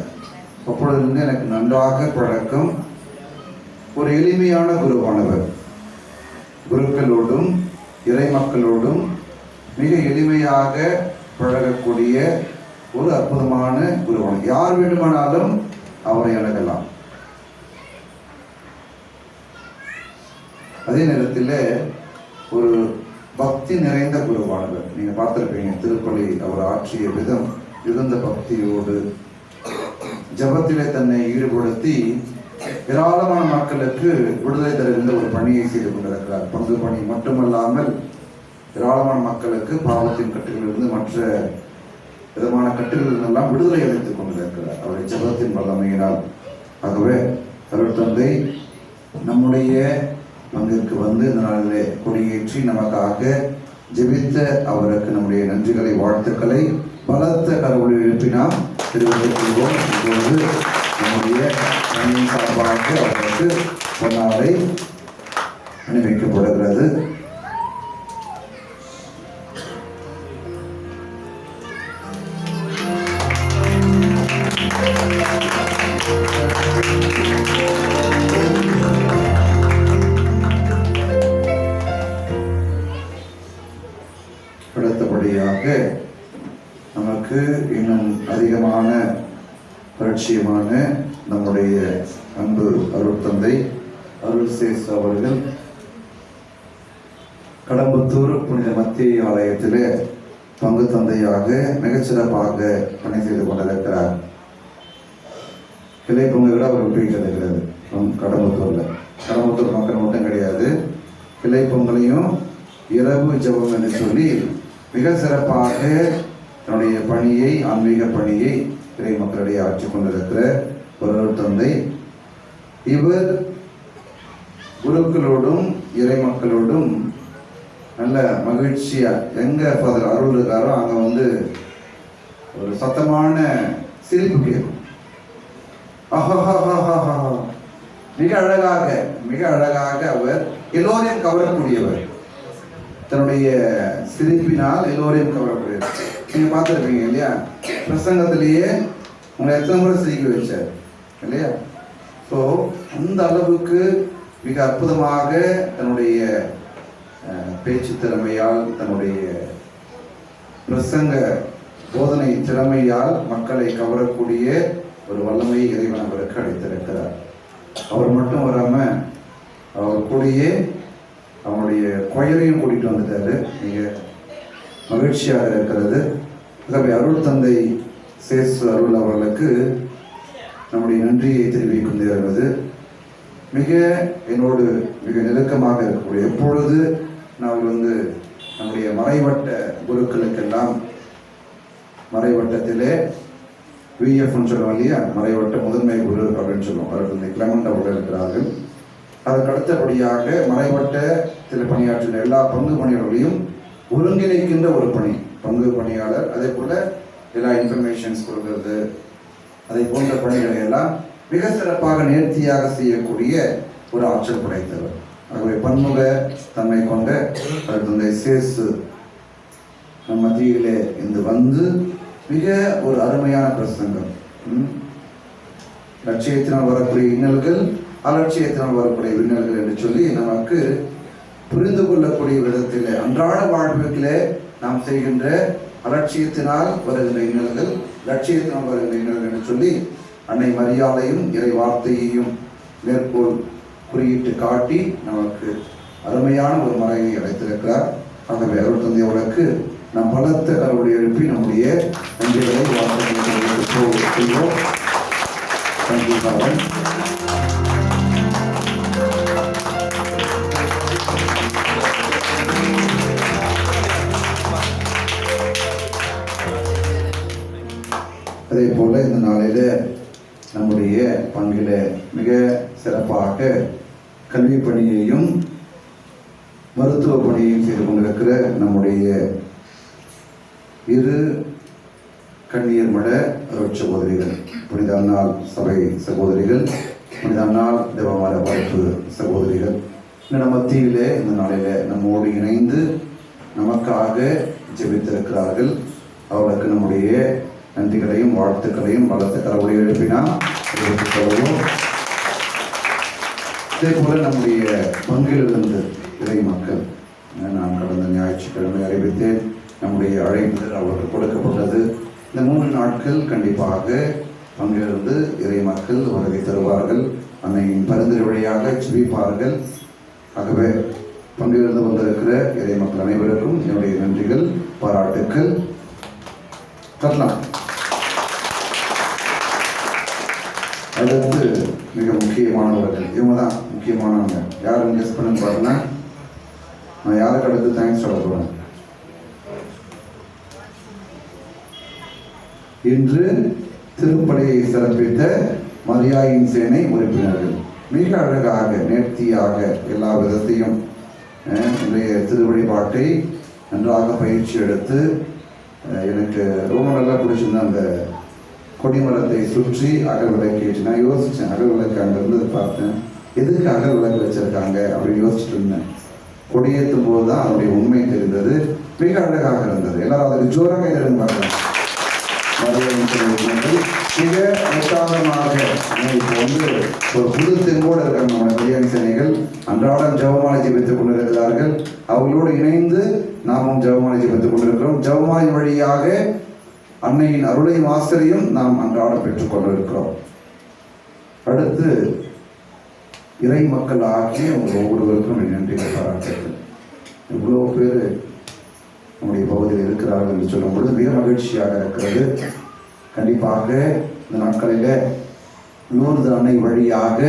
அப்பொழுது எனக்கு நன்றாக பழக்கம். ஒரு எளிமையான குருவானவர். குருக்களோடும் இறை மக்களோடும் மிக எளிமையாக பழகக்கூடிய ஒரு அற்புதமான குருவானவர். யார் வேண்டுமானாலும் அவரை அணுகலாம். அதே நேரத்தில் ஒரு பக்தி நிறைந்த குருவானவர். நீங்க பார்த்திருப்பீங்க, திருப்பலி அவர் ஆற்றிய விதம் மிகுந்த பக்தியோடு ஜபத்திலே தன்னை ஈடுபடுத்தி ஏராளமான மக்களுக்கு விடுதலை தருகின்ற ஒரு பணியை செய்து கொண்டிருக்கிறார். பங்கு பணி மட்டுமல்லாமல் ஏராளமான மக்களுக்கு பாவத்தின் கட்டுகளிலிருந்து மற்ற விதமான கட்டுகள் எல்லாம் விடுதலை அளித்துக் கொண்டிருக்கிறார் அவருடைய ஜெபத்தின் வல்லமையினால். ஆகவே அருட்தந்தை நம்முடைய பங்கிற்கு வந்து இந்த நாளிலே கொடியேற்றி நமக்காக ஜெபித்த அவருக்கு நம்முடைய நன்றிகளை வாழ்த்துக்களை பலத்த கரவொலியில் எழுப்பி நாம் தெரிவித்துக் கொள்வோம். இப்பொழுது நம்முடைய அணியின் சார்பாக அவருக்கு பொன்னாடை அணிவிக்கப்படுகிறது. அடுத்தபடியாக நமக்கு இன்னும் அதிகமான பரிட்சயமான நம்முடைய அன்பு அருட்தந்தை அருள்சேஸ் அவர்கள் கடம்பத்தூர் புனித மத்திய ஆலயத்திலே பங்கு தந்தையாக மிகச்சிறப்பாக பணி செய்து கொண்டிருக்கிறார். கிளை பொங்கல் கூட அவர் ஒப்பிக்கிறது கடம்பத்தூர் மக்கள் மட்டும் கிடையாது, கிளை பொங்கலையும் இரவு ஜெபம் என்று சொல்லி மிக சிறப்பாக தன்னுடைய பணியை, ஆன்மீக பணியை இறை மக்களிடையே ஆற்றிக் கொண்டிருக்கிற ஒரு தந்தை. இவர் குருக்களோடும் இறை மக்களோடும் நல்ல மகிழ்ச்சியா, எங்க ஃபாதர் அருள் இருக்காரோ அங்க வந்து ஒரு சத்தமான சிரிப்பு கேட்கும். மிக அழகாக அவர் எல்லோரையும் கவரக்கூடியவர். தன்னுடைய சிரிப்பினால் எல்லோரையும் கவரக்கூடியவர். நீங்க பார்த்துருப்பீங்க இல்லையா, பிரசங்கத்திலேயே உங்களை எத்தனை முறை சிரிக்க வச்சார் இல்லையா? ஸோ அந்த அளவுக்கு மிக அற்புதமாக தன்னுடைய பேச்சு திறமையால், தன்னுடைய பிரசங்க போதனை திறமையால் மக்களை கவரக்கூடிய ஒரு வல்லமை இறைவன் அவருக்கு அளித்திருக்கிறார். அவர் மட்டும் வராம அவர் கூடயே அவனுடைய கொயரையும் கூட்டிட்டு வந்துட்டாரு. மிக மகிழ்ச்சியாக இருக்கிறது. ஆகவே அருள் தந்தை சேசு அருள் அவர்களுக்கு நம்முடைய நன்றியை தெரிவிக்கும் நேர்வது. மிக என்னோடு மிக நெருக்கமாக இருக்கக்கூடிய, எப்பொழுது நான் வந்து நம்முடைய மறைவட்ட குருக்களுக்கெல்லாம் மறைவட்டத்திலே விஎஃப்னு சொல்லுவோம் இல்லையா, மறைவட்ட முதன்மை குரு அப்படின்னு சொல்லுவோம். அவர்கள் கிளமண்ட் அவர்கள் இருக்கிறார்கள். அதற்கு அடுத்தபடியாக மறைவட்டத்தில் பணியாற்றின எல்லா பங்கு பணியாளர்களையும் ஒருங்கிணைக்கின்ற ஒரு பணி, பங்கு பணியாளர். அதே போல எல்லா இன்ஃபர்மேஷன்ஸ் கொடுக்கறது, அதை போன்ற பணிகளை எல்லாம் மிக சிறப்பாக நேர்த்தியாக செய்யக்கூடிய ஒரு ஆற்றல் படைத்தவர். ஆகவே பன்முக தன்மை கொண்ட தந்தை சேசு நம் மத்தியிலே இன்று வந்து மிக ஒரு அருமையான பிரசங்கம். லட்சியத்தினால் வரக்கூடிய இன்னல்கள், அலட்சியத்தினால் வரக்கூடிய இன்னல்கள் என்று சொல்லி நமக்கு புரிந்து கொள்ளக்கூடிய விதத்திலே அன்றாட வாழ்விலே நாம் செய்கின்ற அலட்சியத்தினால் வருகின்ற இன்னல்கள், லட்சியத்தினால் வருகின்ற இன்னல்கள் என்று சொல்லி அன்னை மரியாதையும் இறை வார்த்தையையும் மேற்கோள் குறியிட்டு காட்டி நமக்கு அருமையான ஒரு மறையை அடைத்திருக்கிறார். ஆகவே அருள் தந்தை அவர்களுக்கு நாம் பலத்த கரவொலி எழுப்பி நம்முடைய நன்றிகளை வார்த்தைகளை செய்வோம். அதே போல இந்த நாளில நம்முடைய பங்கில மிக சிறப்பாக கல்வி பணியையும் மருத்துவ பணியையும் செய்து கொண்டிருக்கிற நம்முடைய இரு கண்ணீர் மட சகோதரிகள், புனித அன்னாள் சபை சகோதரிகள், புனித அன்னாள் தேவமார வாய்ப்பு சகோதரிகள் இந்த மத்தியிலே இந்த நாளில நம்மோடு இணைந்து நமக்காக ஜெபித்திருக்கிறார்கள். அவர்களுக்கு நம்முடைய நன்றிகளையும் வாழ்த்துக்களையும் பலத்த கரவொலி எழுப்பினால் கொள்வோம். இதே போல நம்முடைய பங்கிலிருந்து இறை மக்கள், நான் கடந்த ஞாயிற்றுக்கிழமை அறிவித்தேன், நம்முடைய அழைப்புதல் அவர்களுக்கு கொடுக்கப்பட்டது. இந்த 3 நாட்கள் கண்டிப்பாக பங்கிலிருந்து இறை மக்கள் வருகை தருவார்கள். அன்னையின் பரிந்துரை வழியாக ஜெபிப்பார்கள். ஆகவே பங்கிலிருந்து வந்திருக்கிற இறை மக்கள் அனைவருக்கும் என்னுடைய நன்றிகள், பாராட்டுக்கள். கட்டலாம். அடுத்து மிக முக்கியமானவர்கள், இவங்க தான் முக்கியமானவங்க. யாரும் கெஸ் பண்ணுன்னு பாருங்க. நான் யாருக்கு அடுத்து தேங்க்ஸ் சொல்ல போறேன்? இன்று திருப்பலியை சிறப்பித்த மரியாயின் சேனை உறுப்பினர்கள் மிக அழகாக நேர்த்தியாக எல்லா விதத்தையும் இன்றைய திருவழிபாட்டை நன்றாக பயிற்சி எடுத்து எனக்கு ரொம்ப நல்லா பிடிச்சிருந்த அந்த கொடிமரத்தை சுற்றி அகல் விளக்கு ஏற்றி நான் யோசித்தேன், அகல் விளக்கு அங்கே இருந்தது பார்த்தேன், எதுக்கு அகல் விளக்கு வச்சிருக்காங்க அப்படின்னு யோசிச்சுட்டு இருந்தேன். கொடியேற்றும் போது தான் அவருடைய உண்மை தெரிந்தது. மிக அழகாக இருந்தது. எல்லாரும் அதற்கு ஜோராக இருந்து பார்க்கலாம். மிக உற்சாகமாக இப்போ ஒரு புது தெம்போடு இருக்காங்க நம்ம மரியாயின் சேனைகள். அன்றாடம் ஜெபமாலை ஜெபித்துக் கொண்டிருக்கிறார்கள். அவர்களோடு இணைந்து நாமும் ஜெபமாலை ஜெபித்துக் கொண்டிருக்கிறோம். ஜெபமாலை வழியாக அன்னையின் அருளையும் ஆசிரியும் நாம் அன்றாடம் பெற்றுக் கொண்டிருக்கிறோம். அடுத்து இறை மக்கள் ஆகிய உங்கள் ஒவ்வொருவருக்கும் நன்றிகள் பாராட்டுகள். இவ்வளோ பேர் நம்முடைய பகுதியில் இருக்கிறார்கள் என்று சொல்லும் பொழுது மிக மகிழ்ச்சியாக இருக்கிறது. கண்டிப்பாக இந்த நாட்களில் லூர்து அன்னை வழியாக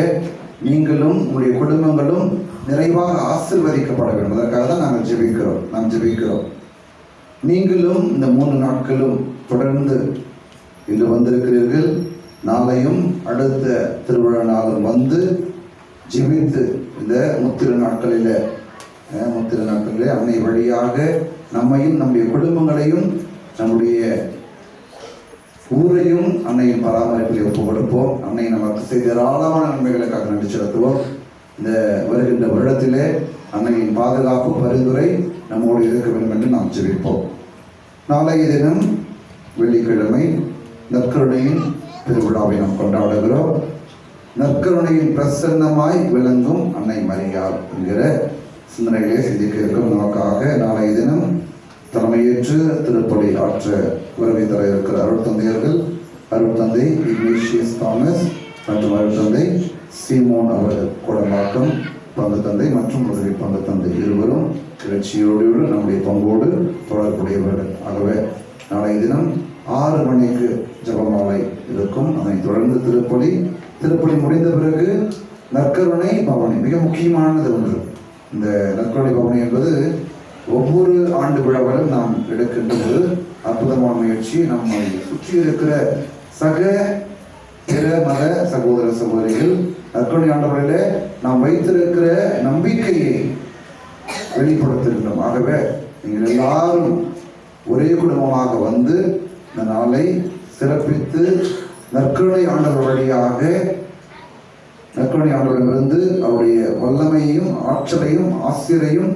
நீங்களும் உங்களுடைய குடும்பங்களும் நிறைவாக ஆசீர்வதிக்கப்பட வேண்டும். அதற்காக தான் நாம் ஜெபிக்கிறோம். நீங்களும் இந்த 3 நாட்களும் தொடர்ந்து இன்று வந்திருக்கிறீர்கள். நாளையும் அடுத்த திருவிழா நாளும் வந்து ஜெபித்து இந்த முத்திரு நாட்களில் அன்னை வழியாக நம்மையும் நம்முடைய குடும்பங்களையும் நம்முடைய ஊரையும் அன்னையின் பராமரிப்பில் ஒப்புக் கொடுப்போம். அன்னை நமக்கு செய்த ஏராளமான நன்மைகளுக்காக நன்றி செலுத்துவோம். இந்த வருகின்ற வருடத்திலே அன்னையின் பாதுகாப்பு பரிந்துரை நம்மோடு இருக்க வேண்டும் என்று நாம் ஜெபிப்போம். நாளைய தினம் வெள்ளிக்கிழமை நற்கருணையின் திருவிழாவை நாம் கொண்டாடுகிறோம். நற்கருணையின் பிரசன்னமாய் விளங்கும் அன்னை மரியாள் என்கிற சிந்தனைகளை சிந்திக்க இருக்கும் நமக்காக நாளைய தினம் தலைமையேற்று திருப்பலி ஆற்ற வருகை தர இருக்கிற அருட்தந்தையர்கள் அருட்தந்தை இக்னேஷியஸ் தாமஸ் மற்றும் அருட்தந்தை சீமோன் அவர்கள் கோடம்பாக்கம் பங்கு தந்தை மற்றும் உதவி பங்கு தந்தை இருவரும் கிளர்ச்சியோடு நம்முடைய பங்கோடு தொடர்புடையவர்கள். ஆகவே நாளைய தினம் 6 மணிக்கு ஜெபமாலை இருக்கும். அதனைத் தொடர்ந்து திருப்பலி முடிந்த பிறகு நற்கருணை பவனி மிக முக்கியமானது ஒன்று. இந்த நற்கருணை பவனி என்பது ஒவ்வொரு ஆண்டு விழாவிலும் நாம் எடுக்கின்ற ஒரு அற்புதமான முயற்சி. நம்மை சுற்றி இருக்கிற பிற மத சகோதர சகோதரிகள் நற்கருணை ஆண்டவரிலே நாம் வைத்திருக்கிற நம்பிக்கையை வெளிப்படுத்துகின்றோம். ஆகவே நீங்கள் எல்லாரும் ஒரே குடும்பமாக வந்து இந்த நாளை சிறப்பித்து நற்கருணை ஆண்டவர் வழியாக நற்கருணை ஆண்டவரிடமிருந்து அவருடைய வல்லமையையும் ஆற்றலையும் ஆசிரியரையும்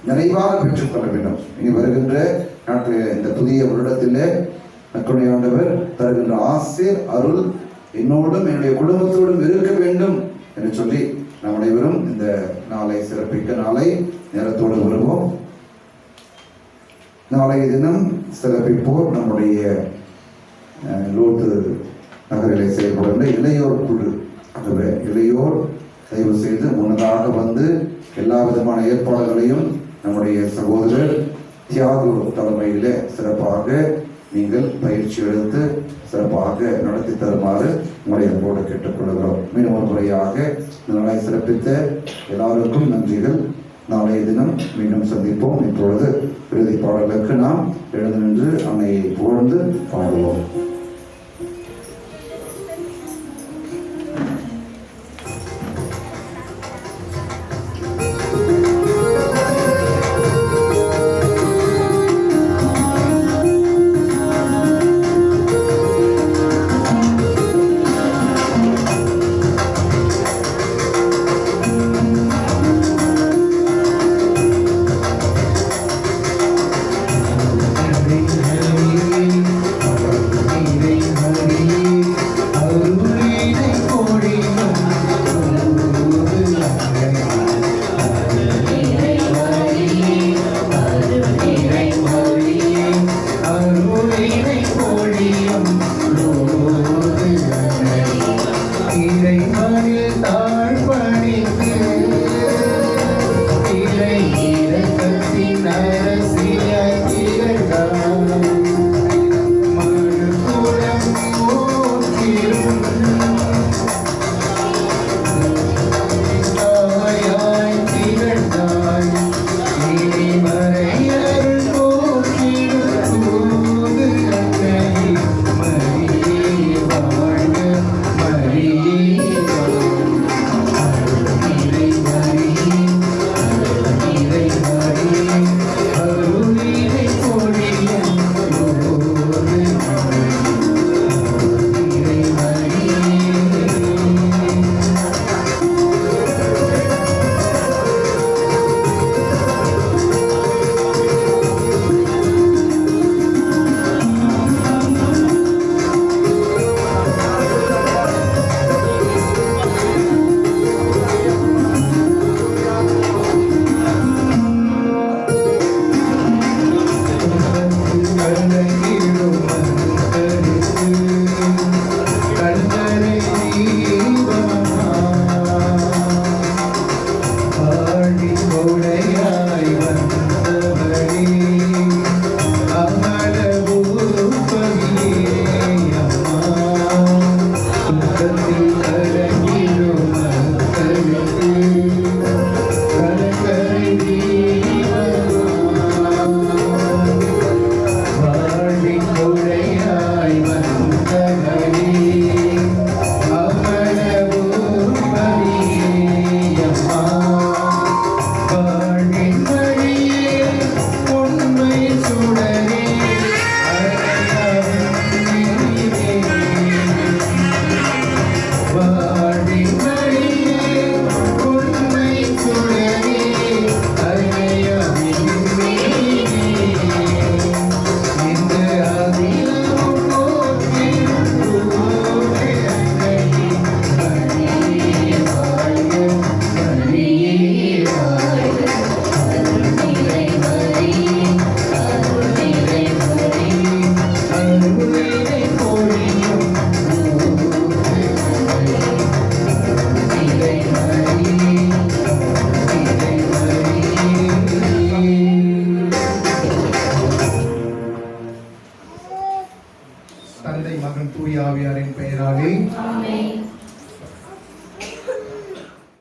நிறைவாக பெற்றுக்கொள்ள வேண்டும். இனி வருகின்ற நாட்டில் இந்த புதிய வருடத்திலே நற்கருணை ஆண்டவர் தருகின்ற ஆசிர் அருள் என்னோடும் என்னுடைய குடும்பத்தோடும் இருக்க வேண்டும் என்று சொல்லி நாம் அனைவரும் இந்த நாளை சிறப்பிக்க நாளை நேரத்தோடு வருவோம். நாளைய தினம் சிறப்பிப்போர் நம்முடைய லூர்து நகரிலே செயல்படுகின்ற இளையோர் குழு. ஆகவே இளையோர் தயவு செய்து முன்னதாக வந்து எல்லா விதமான ஏற்பாடுகளையும் நம்முடைய சகோதரர் தியாகு தலைமையிலே சிறப்பாக நீங்கள் பயிற்சி எடுத்து சிறப்பாக நடத்தி தருமாறு உங்களை அன்போடு கேட்டுக்கொள்கிறோம். மீண்டும் ஒரு முறையாக நாளை சிறப்பித்த எல்லாருக்கும் நன்றிகள். நாளைய தினம் மீண்டும் சந்திப்போம். இப்பொழுது இறுதி பாடலுக்கு நாம் எழுந்து நின்று அன்னையை புகழ்ந்து பாடுவோம். இறைவனில் தாழ்பணிந்து